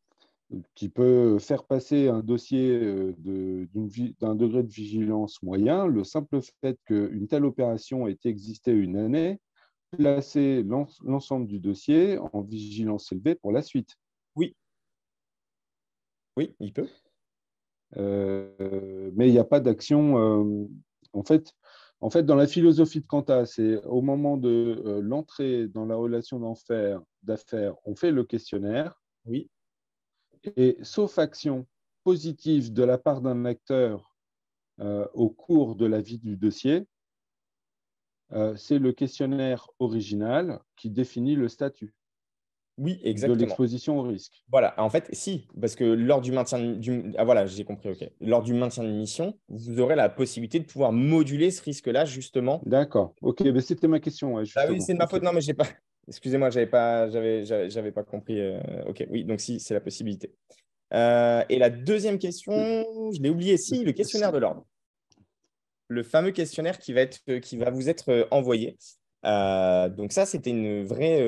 qui peut faire passer un dossier d'un degré de vigilance moyen. Le simple fait qu'une telle opération ait existé une année, placer l'ensemble du dossier en vigilance élevée pour la suite. oui, oui, il peut. Mais il n'y a pas d'action. En fait, dans la philosophie de Quanta, c'est au moment de l'entrée dans la relation d'affaires, on fait le questionnaire Oui. et sauf action positive de la part d'un acteur au cours de la vie du dossier, c'est le questionnaire original qui définit le statut Oui, de exactement. l'exposition au risque. Voilà, en fait, si, parce que lors du maintien ah voilà, j'ai compris, ok. Lors du maintien de mission, vous aurez la possibilité de pouvoir moduler ce risque-là, justement. D'accord. OK, ben, c'était ma question, ouais, Ah oui, justement. c'est de ma OK. faute, non, mais j'ai pas. Excusez-moi, j'avais pas compris. Ok, oui, donc si, c'est la possibilité. Et la deuxième question, je l'ai oublié, si, le questionnaire de l'ordre. Le fameux questionnaire qui va vous être envoyé. Donc ça, c'était une vraie,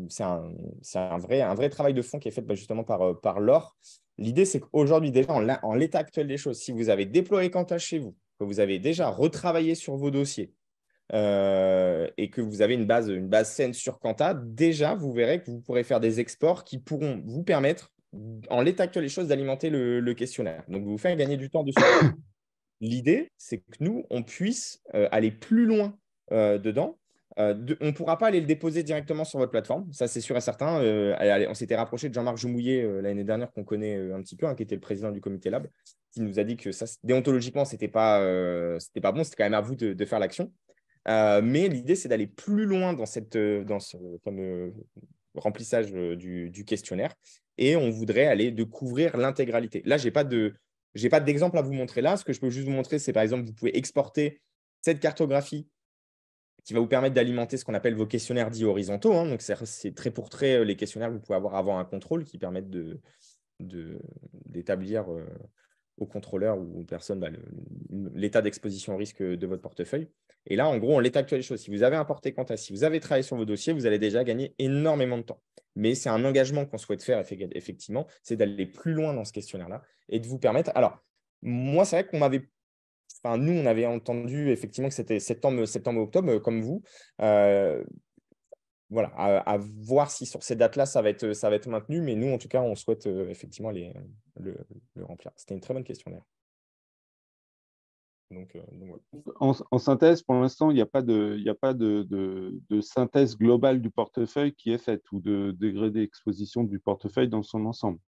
c'est un vrai travail de fond qui est fait justement par Laure. L'idée, c'est qu'aujourd'hui, déjà, en l'état actuel des choses, si vous avez déployé Quanta chez vous, que vous avez déjà retravaillé sur vos dossiers et que vous avez une base saine sur Quanta, déjà, vous verrez que vous pourrez faire des exports qui pourront vous permettre, en l'état actuel des choses, d'alimenter le questionnaire. Donc, vous faire gagner du temps dessus. L'idée, c'est que nous, on puisse aller plus loin dedans. On ne pourra pas aller le déposer directement sur votre plateforme, ça c'est sûr et certain. On s'était rapproché de Jean-Marc Joumouillet l'année dernière, qu'on connaît un petit peu, hein, qui était le président du comité Lab, qui nous a dit que ça, déontologiquement, ce n'était pas bon, c'était quand même à vous de faire l'action. Mais l'idée, c'est d'aller plus loin dans ce fameux remplissage du questionnaire et on voudrait aller de couvrir l'intégralité. Là, je n'ai pas d'exemple à vous montrer là. Ce que je peux juste vous montrer, c'est par exemple, vous pouvez exporter cette cartographie qui va vous permettre d'alimenter ce qu'on appelle vos questionnaires dits horizontaux, hein. Donc, c'est trait pour trait les questionnaires que vous pouvez avoir avant un contrôle qui permettent d'établir au contrôleur ou aux personnes l'état d'exposition au risque de votre portefeuille. Et là, en gros, en l'état actuel des choses, si vous avez importé Quanta, si vous avez travaillé sur vos dossiers, vous allez déjà gagner énormément de temps. Mais c'est un engagement qu'on souhaite faire, effectivement, c'est d'aller plus loin dans ce questionnaire-là et de vous permettre… Alors, moi, c'est vrai qu'on m'avait… Enfin, nous, on avait entendu effectivement que c'était septembre-octobre, comme vous. Voilà, à voir si sur ces dates-là, ça va être maintenu. Mais nous, en tout cas, on souhaite effectivement le, le remplir. C'était une très bonne question, d'ailleurs. Donc voilà. En synthèse, pour l'instant, il n'y a pas de synthèse globale du portefeuille qui est faite ou de degré d'exposition du portefeuille dans son ensemble.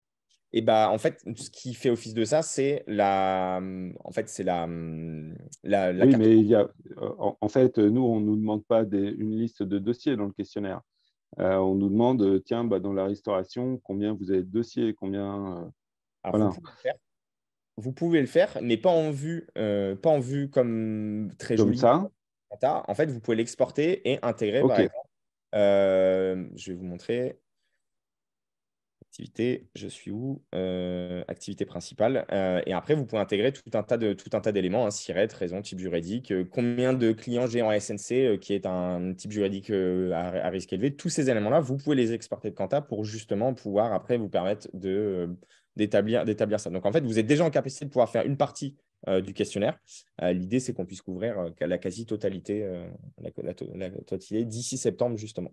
Et bah, en fait, ce qui fait office de ça, c'est la Oui, carte. mais en fait, nous, on ne nous demande pas une liste de dossiers dans le questionnaire. On nous demande, tiens, bah, dans la restauration, combien vous avez de dossiers, combien… Alors, voilà. vous pouvez le faire, mais pas en vue comme très Comme joli. ça. En fait, vous pouvez l'exporter et intégrer, par OK. exemple. Je vais vous montrer. Activité, je suis où? Activité principale. Et après, vous pouvez intégrer tout un tas d'éléments, hein, SIRET, raison, type juridique, combien de clients j'ai en SNC, qui est un type juridique à risque élevé. Tous ces éléments-là, vous pouvez les exporter de Quanta pour justement pouvoir après vous permettre d'établir ça. Donc, en fait, vous êtes déjà en capacité de pouvoir faire une partie du questionnaire. L'idée, c'est qu'on puisse couvrir la quasi-totalité la totalité d'ici septembre, justement.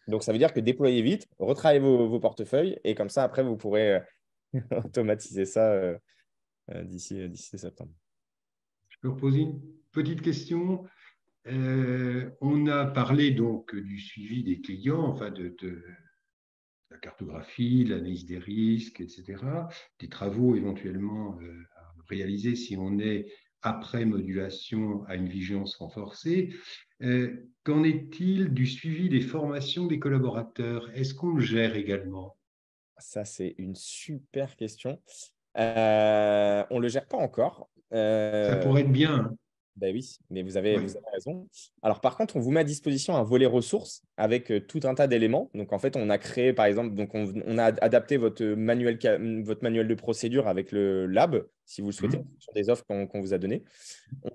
Donc, ça veut dire que déployez vite, retravaillez vos portefeuilles et comme ça, après, vous pourrez automatiser ça d'ici septembre. Je peux reposer une petite question. On a parlé donc du suivi des clients, enfin de la cartographie, l'analyse des risques, etc., des travaux éventuellement à réaliser si on est après modulation à une vigilance renforcée. Qu'en est-il du suivi des formations des collaborateurs? Est-ce qu'on le gère également? Ça, c'est une super question. On ne le gère pas encore. Ça pourrait être bien, hein. Ben oui, mais vous Oui. avez raison. Alors, par contre, on vous met à disposition un volet ressources avec tout un tas d'éléments. Donc, en fait, on a créé, par exemple, donc on a adapté votre manuel de procédure avec le lab, si vous le souhaitez, sur des offres qu'on vous a données.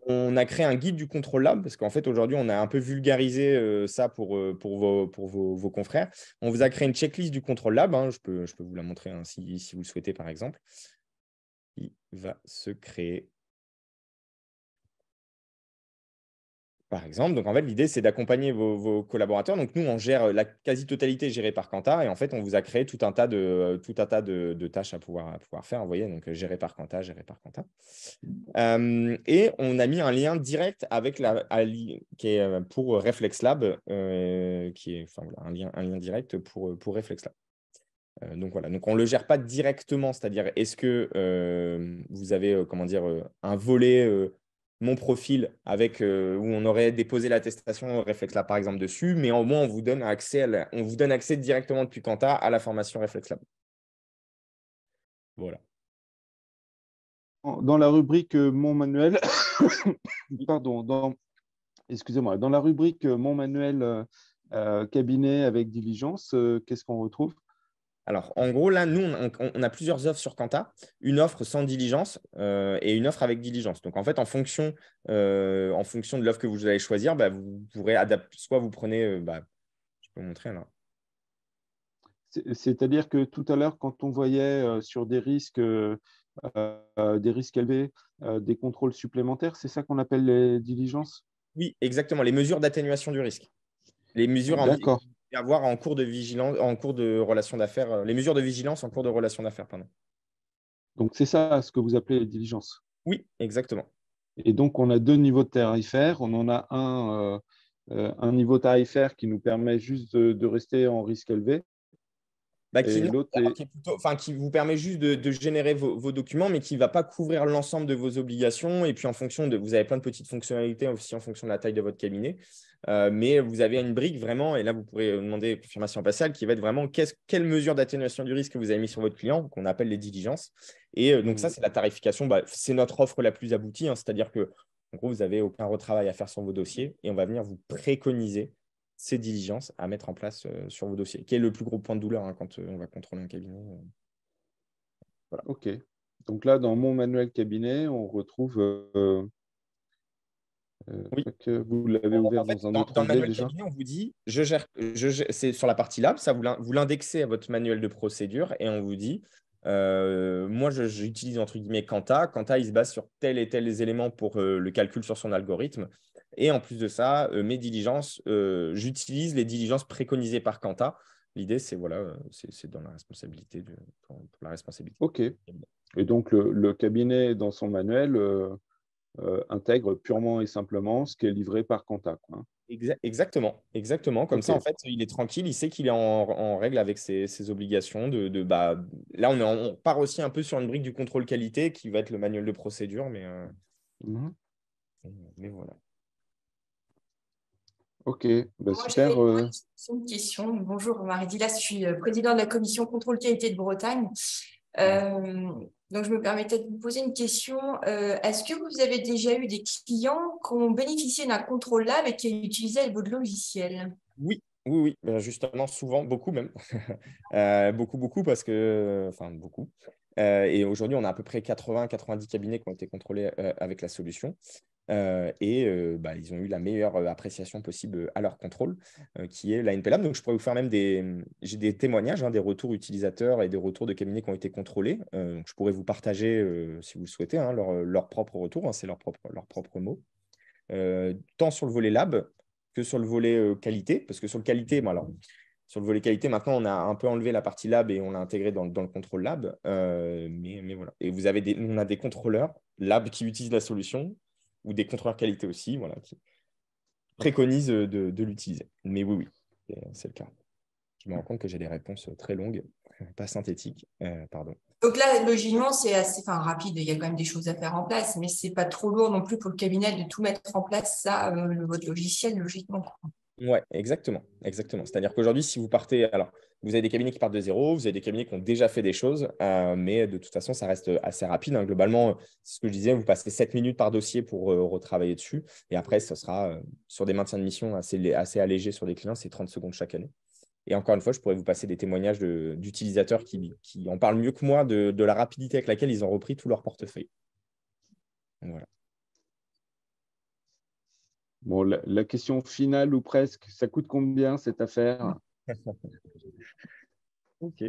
On a créé un guide du contrôle lab parce qu'en fait, aujourd'hui, on a un peu vulgarisé ça pour vos confrères. On vous a créé une checklist du contrôle lab, hein. Je peux vous la montrer, hein, si vous le souhaitez, par exemple. Il va se créer. Par exemple, donc en fait, l'idée, c'est d'accompagner vos collaborateurs. Donc, nous, on gère la quasi-totalité gérée par Quanta. Et en fait, on vous a créé tout un tas de tâches à pouvoir faire. Vous voyez, donc géré par Quanta. Et on a mis un lien direct avec qui est pour ReflexLab, qui est enfin, voilà, un lien direct pour ReflexLab. Donc voilà, donc on ne le gère pas directement, c'est-à-dire est-ce que vous avez comment dire, un volet mon profil avec où on aurait déposé l'attestation ReflexLab par exemple dessus, mais au moins on vous donne accès directement depuis Quanta à la formation ReflexLab. Voilà. Dans la rubrique Mon manuel, pardon, excusez-moi, dans la rubrique Mon manuel cabinet avec diligence, qu'est-ce qu'on retrouve? Alors, en gros, là, nous, on a plusieurs offres sur Quanta. Une offre sans diligence et une offre avec diligence. Donc, en fait, en fonction de l'offre que vous allez choisir, bah, vous pourrez adapter. Soit vous prenez… je peux vous montrer là. C'est-à-dire que tout à l'heure, quand on voyait sur des risques élevés, des contrôles supplémentaires, c'est ça qu'on appelle les diligences? Oui, exactement. Les mesures d'atténuation du risque. Les mesures D'accord. à avoir en cours de vigilance, en cours de relation d'affaires. Les mesures de vigilance en cours de relation d'affaires, pardon. Donc, c'est ça ce que vous appelez les diligences? Oui, exactement. Et donc, on a deux niveaux de tarifaires. On en a un niveau tarifaire qui nous permet juste de rester en risque élevé. Qui vous permet juste de générer vos documents, mais qui ne va pas couvrir l'ensemble de vos obligations. Et puis, vous avez plein de petites fonctionnalités aussi en fonction de la taille de votre cabinet. Mais vous avez une brique vraiment, et là, vous pourrez demander confirmation faciale, qui va être vraiment quelle mesure d'atténuation du risque que vous avez mis sur votre client, qu'on appelle les diligences. Et donc, ça, c'est la tarification. C'est notre offre la plus aboutie, hein, c'est-à-dire que, en gros, vous n'avez aucun retravail à faire sur vos dossiers et on va venir vous préconiser ces diligences à mettre en place sur vos dossiers, qui est le plus gros point de douleur hein, quand on va contrôler un cabinet. Voilà. OK. Donc là, dans mon manuel cabinet, on retrouve… Oui. Vous l'avez ouvert dans un autre onglet déjà? Cabinet, on vous dit, c'est sur la partie lab, ça vous l'indexez à votre manuel de procédure et on vous dit, moi, j'utilise entre guillemets Quanta. Quanta, il se base sur tel et tel éléments pour le calcul sur son algorithme. Et en plus de ça, mes diligences, j'utilise les diligences préconisées par Quanta. L'idée, c'est dans la responsabilité pour la responsabilité. OK. Et donc, le cabinet, dans son manuel, intègre purement et simplement ce qui est livré par Quanta, quoi. Exactement. Comme OK. ça, en fait, il est tranquille, il sait qu'il est en règle avec ses obligations. Là, on part aussi un peu sur une brique du contrôle qualité qui va être le manuel de procédure, mais voilà. OK, Moi, super. C'est une question. Bonjour Marie-Dilas, je suis présidente de la commission contrôle qualité de Bretagne. Donc, je me permettais de vous poser une question. Est-ce que vous avez déjà eu des clients qui ont bénéficié d'un contrôle lab et qui ont utilisé votre logiciel? Oui, Oui, oui, justement, souvent, beaucoup même. Beaucoup, parce que, enfin, beaucoup. Et aujourd'hui, on a à peu près 80-90 cabinets qui ont été contrôlés avec la solution. Ils ont eu la meilleure appréciation possible à leur contrôle, qui est la NP Lab. Donc, je pourrais vous faire même j'ai des témoignages, hein, des retours utilisateurs et des retours de cabinets qui ont été contrôlés. Donc, je pourrais vous partager, si vous le souhaitez, hein, leur propre retour, hein, c'est leur propre mot. Tant sur le volet lab que sur le volet qualité, parce que sur le qualité, sur le volet qualité, maintenant, on a un peu enlevé la partie lab et on l'a intégré dans le contrôle lab. Mais voilà. Et on a des contrôleurs lab qui utilisent la solution ou des contrôleurs qualité aussi, voilà, qui préconisent de l'utiliser. Mais oui, c'est le cas. Je me rends compte que j'ai des réponses très longues, pas synthétiques. Pardon. Donc là, logiquement, c'est assez rapide. Il y a quand même des choses à faire en place, mais ce n'est pas trop lourd non plus pour le cabinet de tout mettre en place, ça, votre logiciel, logiquement. Ouais, exactement. C'est-à-dire qu'aujourd'hui, si vous partez, alors, vous avez des cabinets qui partent de zéro, vous avez des cabinets qui ont déjà fait des choses, mais de toute façon, ça reste assez rapide, hein. Globalement, c'est ce que je disais, vous passez 7 minutes par dossier pour retravailler dessus. Et après, ce sera sur des maintiens de mission assez allégés sur des clients, c'est 30 secondes chaque année. Et encore une fois, je pourrais vous passer des témoignages d'utilisateurs qui en parlent mieux que moi de la rapidité avec laquelle ils ont repris tout leur portefeuille. Donc, voilà. Bon, la question finale ou presque, ça coûte combien cette affaire? Ok.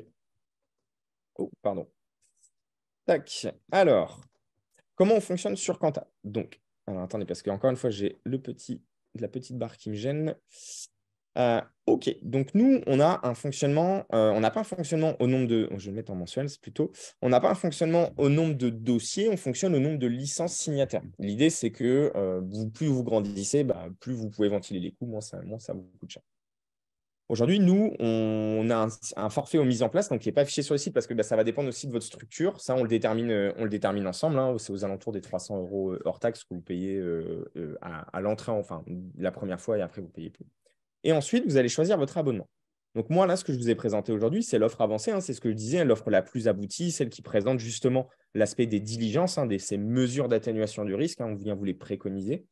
Oh, pardon. Tac. Alors, comment on fonctionne sur Quanta? Donc, alors attendez, parce qu'encore une fois, j'ai la petite barre qui me gêne. Ok, donc nous, on a un fonctionnement, on n'a pas un fonctionnement au nombre de, je vais le mettre en mensuel, c'est plutôt, on n'a pas un fonctionnement au nombre de dossiers, on fonctionne au nombre de licences signataires. L'idée, c'est que plus vous grandissez, plus vous pouvez ventiler les coûts, moins ça vous coûte cher. Aujourd'hui, nous, on a un forfait aux mises en place, donc qui n'est pas affiché sur le site parce que ça va dépendre aussi de votre structure. Ça, on le détermine ensemble, hein. C'est aux alentours des 300 € hors taxe que vous payez à l'entrée, enfin, la première fois, et après, vous payez plus. Et ensuite, vous allez choisir votre abonnement. Donc, moi, là, ce que je vous ai présenté aujourd'hui, c'est l'offre avancée, hein. C'est ce que je disais, l'offre la plus aboutie, celle qui présente justement l'aspect des diligences, hein, ces mesures d'atténuation du risque, hein. On vient vous les préconiser.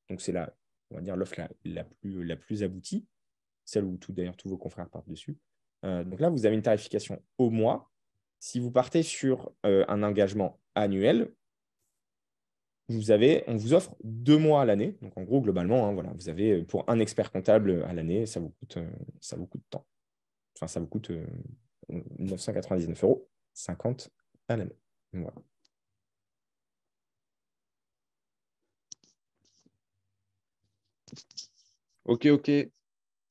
Donc, c'est on va dire, l'offre la plus aboutie, celle où d'ailleurs tous vos confrères partent dessus. Donc là, vous avez une tarification au mois. Si vous partez sur un engagement annuel, on vous offre 2 mois à l'année. Donc en gros, globalement, hein, voilà, vous avez pour un expert comptable à l'année, ça vous coûte temps. Enfin, ça vous coûte 999,50 € à l'année. Voilà. Ok.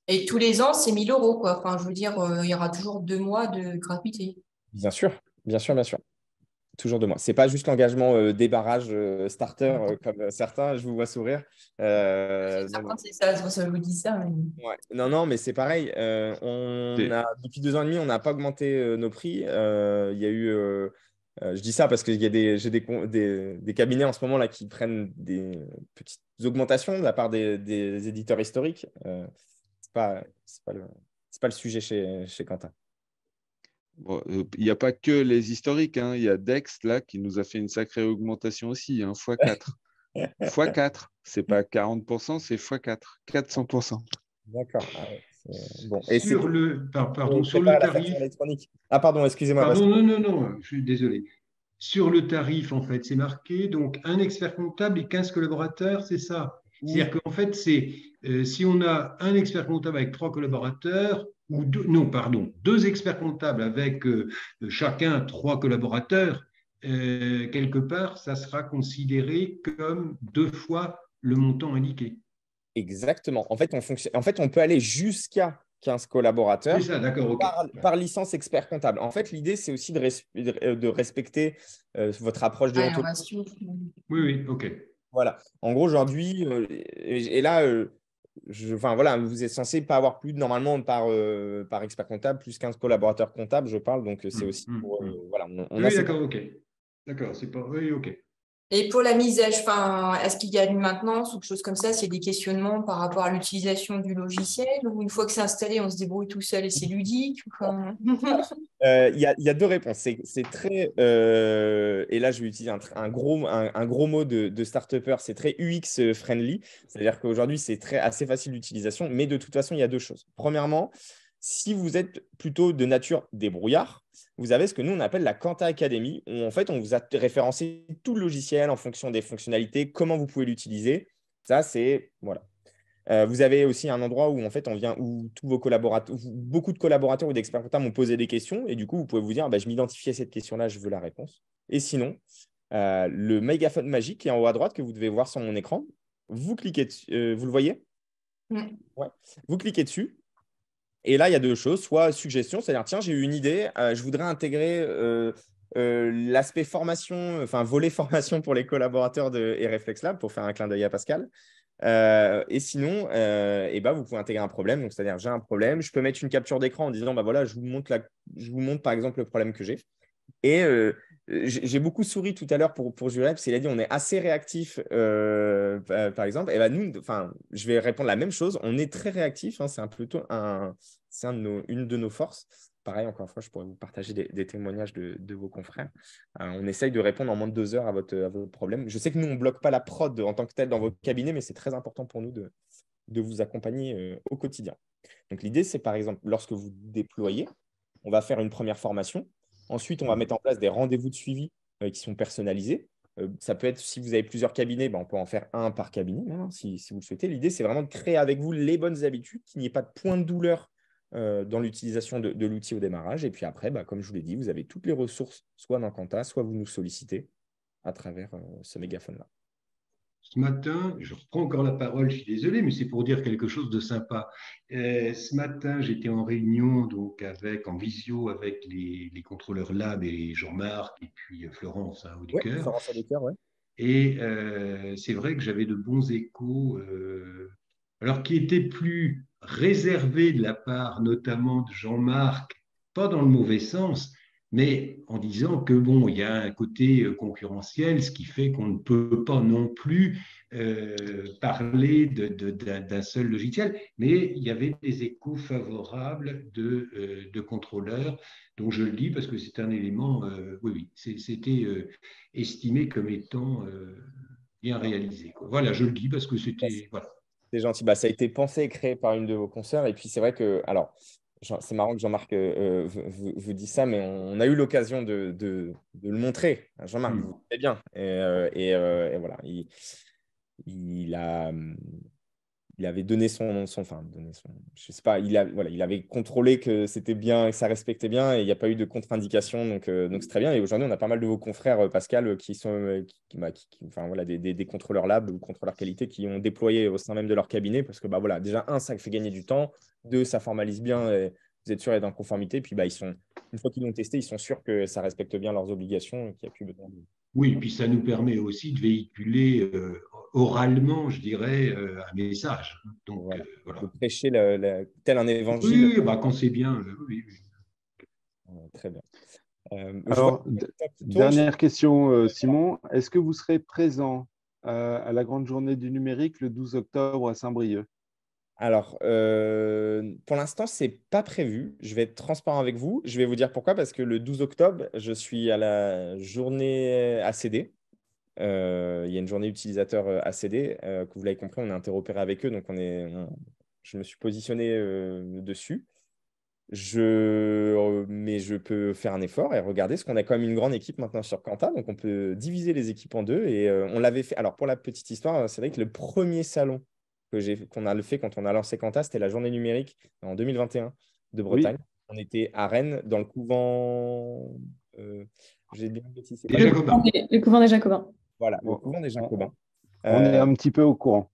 Et tous les ans, c'est 1 000 €, quoi. Enfin, je veux dire, il y aura toujours 2 mois de gratuité. Bien sûr. Toujours 2 mois. Ce n'est pas juste l'engagement débarrage starter comme certains, je vous vois sourire. C'est ça, c'est pour ça que je vous dis ça. Ouais. Non, mais c'est pareil. Depuis 2 ans et demi, on n'a pas augmenté nos prix. Il y a eu, je dis ça parce que j'ai des cabinets en ce moment là qui prennent des petites augmentations de la part des éditeurs historiques. C'est pas le sujet chez Quentin. Bon, il n'y a pas que les historiques, hein. Il y a Dex là qui nous a fait une sacrée augmentation aussi, hein, x4. x4, c'est pas 40%, c'est x4, 400%. D'accord. Bon. Et Sur sur c'est pas le la facture tarif, électronique. Ah, pardon, excusez-moi. pardon, non, je suis désolé. Sur le tarif, en fait, c'est marqué donc un expert comptable et 15 collaborateurs, c'est ça. Oui. C'est-à-dire qu'en fait, si on a un expert comptable avec 3 collaborateurs, ou deux experts comptables avec chacun 3 collaborateurs, quelque part, ça sera considéré comme 2 fois le montant indiqué. Exactement. En fait, on peut aller jusqu'à 15 collaborateurs C'est ça, d'accord, ok. par licence expert comptable. En fait, l'idée, c'est aussi de respecter votre approche Ouais, déontologique. Oui, ok. Voilà. En gros, aujourd'hui, et là, enfin, voilà, vous êtes censé pas avoir plus, normalement, par expert comptable, plus 15 collaborateurs comptables, je parle. Donc, c'est aussi pour. Voilà, on a Oui, cette. d'accord, ok. D'accord, c'est pas. Oui, ok. Et pour la mise à jour, est-ce qu'il y a une maintenance ou quelque chose comme ça? C'est des questionnements par rapport à l'utilisation du logiciel ou une fois que c'est installé, on se débrouille tout seul et c'est ludique? Il y a deux réponses. C'est très, et là, je vais utiliser un gros mot de start-upper, c'est très UX friendly. C'est-à-dire qu'aujourd'hui, c'est assez facile d'utilisation, mais de toute façon, il y a deux choses. Premièrement, si vous êtes plutôt de nature débrouillard, vous avez ce que nous, on appelle la Quanta Academy, où en fait, on vous a référencé tout le logiciel en fonction des fonctionnalités, comment vous pouvez l'utiliser. Ça, c'est… Voilà. Vous avez aussi un endroit où en fait où tous vos collaborateurs, beaucoup de collaborateurs ou d'experts comptables m'ont posé des questions et du coup vous pouvez vous dire je m'identifie à cette question-là, je veux la réponse. Et sinon, le mégaphone magique qui est en haut à droite que vous devez voir sur mon écran, vous cliquez dessus, vous le voyez? Ouais. Vous cliquez dessus et là il y a deux choses, soit suggestion, c'est-à-dire tiens j'ai eu une idée, je voudrais intégrer l'aspect formation, enfin volet formation pour les collaborateurs et Reflex Lab pour faire un clin d'œil à Pascal. Et sinon, vous pouvez intégrer un problème. Donc, c'est-à-dire, j'ai un problème, je peux mettre une capture d'écran en disant, voilà, je vous montre par exemple le problème que j'ai. Et j'ai beaucoup souri tout à l'heure pour Julien, parce qu'il a dit, on est assez réactif, par exemple. Et nous, je vais répondre la même chose. On est très réactif. Hein, c'est une de nos forces. Pareil, encore une fois, je pourrais vous partager des témoignages de vos confrères. On essaye de répondre en moins de 2 heures à votre problème. Je sais que nous, on ne bloque pas la prod en tant que tel dans votre cabinet, mais c'est très important pour nous de vous accompagner au quotidien. Donc, l'idée, c'est par exemple, lorsque vous déployez, on va faire une première formation. Ensuite, on va mettre en place des rendez-vous de suivi qui sont personnalisés. Ça peut être, si vous avez plusieurs cabinets, on peut en faire un par cabinet, hein, si vous le souhaitez. L'idée, c'est vraiment de créer avec vous les bonnes habitudes, qu'il n'y ait pas de point de douleur dans l'utilisation de l'outil au démarrage. Et puis après, comme je vous l'ai dit, vous avez toutes les ressources, soit dans Quanta, soit vous nous sollicitez à travers ce mégaphone-là. Ce matin, je reprends encore la parole, je suis désolé, mais c'est pour dire quelque chose de sympa. Ce matin, j'étais en réunion en visio avec les contrôleurs lab et Jean-Marc et puis Florence Audicoeur. Florence Audicoeur, ouais. Et c'est vrai que j'avais de bons échos, alors qui étaient plus réservés de la part notamment de Jean-Marc, pas dans le mauvais sens, mais en disant que il y a un côté concurrentiel, ce qui fait qu'on ne peut pas non plus parler d'un seul logiciel, mais il y avait des échos favorables de contrôleurs, donc je le dis parce que c'est un élément, oui, c'était estimé comme étant bien réalisé. Voilà, je le dis parce que c'était… Voilà. C'est gentil. Ça a été pensé et créé par une de vos consoeurs. Et puis, c'est vrai que… Alors, c'est marrant que Jean-Marc vous dise ça, mais on a eu l'occasion de le montrer. Jean-Marc, vous savez bien. Et voilà, il avait donné je sais pas, il avait contrôlé que c'était bien, que ça respectait bien et il n'y a pas eu de contre-indication. Donc c'est très bien. Et aujourd'hui, on a pas mal de vos confrères, Pascal, qui sont des contrôleurs lab ou contrôleurs qualité qui ont déployé au sein même de leur cabinet parce que déjà, ça fait gagner du temps. 2, ça formalise bien. Et vous êtes sûr d'être en conformité. Puis une fois qu'ils l'ont testé, ils sont sûrs que ça respecte bien leurs obligations et qu'il n'y a plus besoin de… Oui, puis ça nous permet aussi de véhiculer oralement, je dirais, un message. Donc, voilà. voilà. De prêcher tel un évangile. Oui, quand c'est bien, oui. Très bien. Alors, dernière question, Simon. Est-ce que vous serez présent à la grande journée du numérique le 12 octobre à Saint-Brieuc? Alors, pour l'instant, ce n'est pas prévu. Je vais être transparent avec vous. Je vais vous dire pourquoi. Parce que le 12 octobre, je suis à la journée ACD. Il y a une journée utilisateur ACD. Que vous l'avez compris, on est interopéré avec eux. Donc, je me suis positionné dessus. Mais je peux faire un effort et regarder parce qu'on a quand même une grande équipe maintenant sur Quanta. Donc, on peut diviser les équipes en deux. Et on l'avait fait. Alors, pour la petite histoire, c'est vrai que le premier salon qu'on a fait quand on a lancé Quanta, c'était la journée numérique en 2021 de Bretagne. Oui. On était à Rennes, dans le couvent… j'ai bien bêtisé. Le couvent des Jacobins. Voilà, le couvent des Jacobins. On est un petit peu au courant.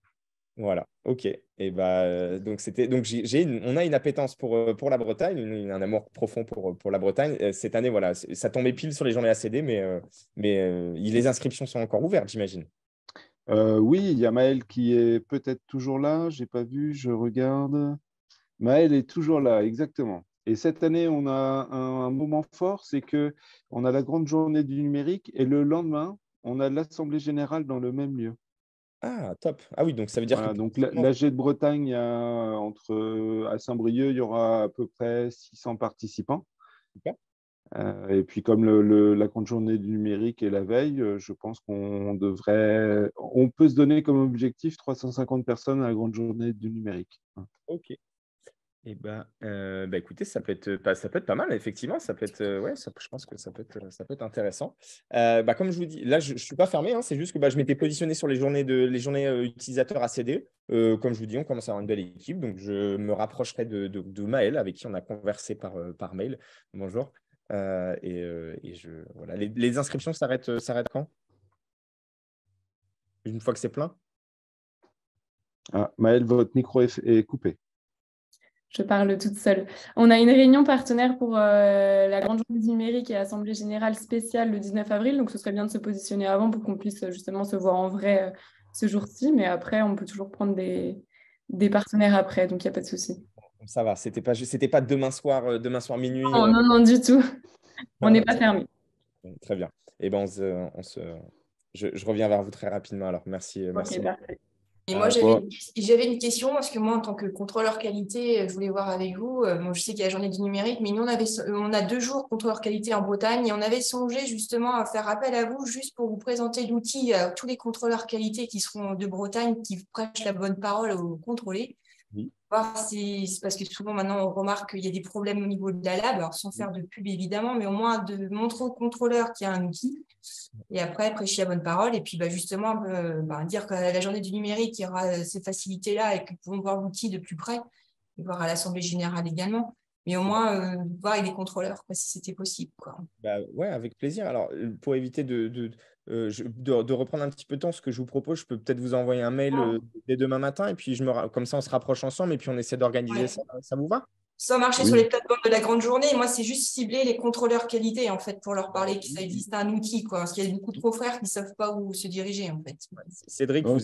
Voilà, ok. Et on a une appétence pour la Bretagne, un amour profond pour la Bretagne. Cette année, voilà, ça tombait pile sur les journées ACD, mais les inscriptions sont encore ouvertes, j'imagine. Oui, il y a Maël qui est peut-être toujours là. Je n'ai pas vu, je regarde. Maël est toujours là, exactement. Et cette année, on a un moment fort, c'est qu'on a la grande journée du numérique et le lendemain, On a l'Assemblée générale dans le même lieu. Ah, top. Ah oui, donc ça veut dire Voilà, que donc l'AG de Bretagne, à Saint-Brieuc, il y aura à peu près 600 participants. Super. Et puis comme la grande journée du numérique est la veille, je pense on peut se donner comme objectif 350 personnes à la grande journée du numérique. Ok. Et écoutez, ça peut être pas mal, effectivement. Ça peut être, ouais, je pense que ça peut être intéressant. Comme je vous dis, là, je ne suis pas fermé, hein, c'est juste que je m'étais positionné sur les journées utilisateurs ACD. Comme je vous dis, on commence à avoir une belle équipe. Donc, je me rapprocherai de Maël, avec qui on a conversé par mail. Bonjour. Voilà. Les inscriptions s'arrêtent quand? Une fois que c'est plein? Ah, Maëlle, votre micro est coupé. Je parle toute seule. On a une réunion partenaire pour la grande journée du numérique et l'Assemblée générale spéciale le 19 avril. Donc, ce serait bien de se positionner avant pour qu'on puisse justement se voir en vrai ce jour-ci. Mais après, on peut toujours prendre des partenaires après. Donc, il n'y a pas de souci. Ça va, c'était pas demain soir minuit. Non, non, non, du tout. On n'est pas Très fermé. très bien. Et je reviens vers vous très rapidement. Alors, merci. Ok, parfait. Et moi, Bon. j'avais une question, parce que moi, en tant que contrôleur qualité, je voulais voir avec vous. Bon, je sais qu'il y a la journée du numérique, mais nous, on a 2 jours contrôleur qualité en Bretagne, et on avait songé justement à faire appel à vous juste pour vous présenter l'outil à tous les contrôleurs qualité qui seront de Bretagne, qui prêchent la bonne parole aux contrôlés. Oui. Voir si, c'est parce que souvent maintenant on remarque qu'il y a des problèmes au niveau de la lab, alors sans faire de pub évidemment, mais au moins de montrer au contrôleur qu'il y a un outil. Et après, prêcher la bonne parole. Et puis, justement, dire qu'à la journée du numérique, il y aura ces facilités-là et que nous pouvons voir l'outil de plus près, et voir à l'Assemblée générale également. Mais au moins, voir avec les contrôleurs, si c'était possible, quoi. Ouais, avec plaisir. Alors, pour éviter de reprendre un petit peu de temps, ce que je vous propose, je peux peut-être vous envoyer un mail dès demain matin. Et puis, comme ça, on se rapproche ensemble et puis on essaie d'organiser Ouais. ça. Ça vous va? Sans marcher Oui. sur les plateformes de la grande journée, moi, c'est juste cibler les contrôleurs qualité, en fait, pour leur parler que ça existe un outil, quoi. Parce qu'il y a beaucoup de confrères qui ne savent pas où se diriger, en fait. Cédric, Non,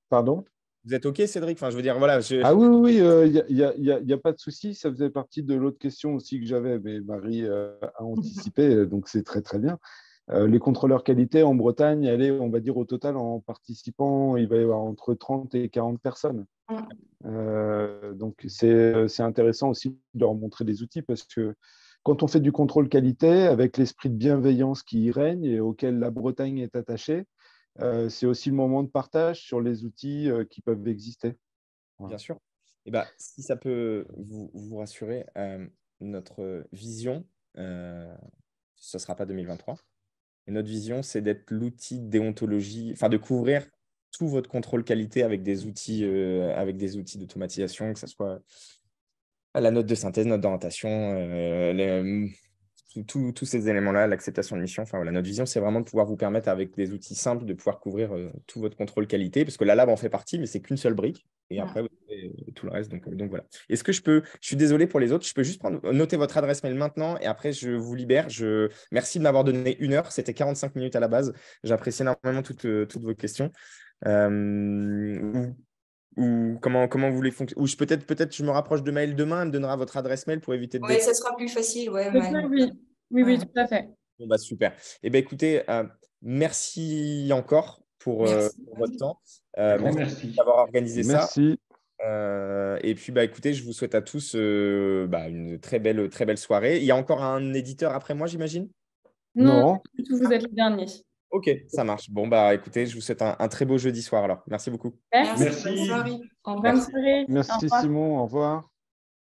Pardon? vous êtes OK, Cédric? Enfin, je veux dire, voilà. Ah oui, il n'y a pas de souci. Ça faisait partie de l'autre question aussi que j'avais, mais Marie a anticipé, donc c'est très, très bien. Les contrôleurs qualité en Bretagne, on va dire au total, en participant, il va y avoir entre 30 et 40 personnes. Donc, c'est intéressant aussi de leur montrer des outils parce que quand on fait du contrôle qualité, avec l'esprit de bienveillance qui y règne et auquel la Bretagne est attachée, c'est aussi le moment de partage sur les outils qui peuvent exister. Voilà. Bien sûr. Et si ça peut vous rassurer, notre vision, ce ne sera pas 2023. Et notre vision, c'est d'être l'outil de déontologie, enfin de couvrir tout votre contrôle qualité avec des outils d'automatisation, que ce soit la note de synthèse, note d'orientation, tous ces éléments-là, l'acceptation de mission. Enfin, voilà, notre vision, c'est vraiment de pouvoir vous permettre, avec des outils simples, de pouvoir couvrir tout votre contrôle qualité, parce que la lab en fait partie, mais c'est qu'une seule brique. Et après, vous avez tout le reste. Donc voilà. Est-ce que je suis désolé pour les autres, je peux juste noter votre adresse mail maintenant et après, je vous libère. Merci de m'avoir donné 1 heure. C'était 45 minutes à la base. J'apprécie énormément toutes vos questions. Ou comment vous voulez fonctionner? Ou peut-être je me rapproche de mail demain, elle me donnera votre adresse mail pour éviter de... Oui, ça sera plus facile, ouais. Oui, tout à fait. Bon, super. Écoutez, merci encore pour votre temps. Merci d'avoir organisé ça. Merci. Et puis, écoutez, je vous souhaite à tous une très belle soirée. Il y a encore un éditeur après moi, j'imagine? Non, du tout, vous êtes le dernier. Ok, ça marche. Bon, écoutez, je vous souhaite un très beau jeudi soir alors. Merci beaucoup. Merci. Bonne soirée. Bonne soirée. Merci Simon, au revoir.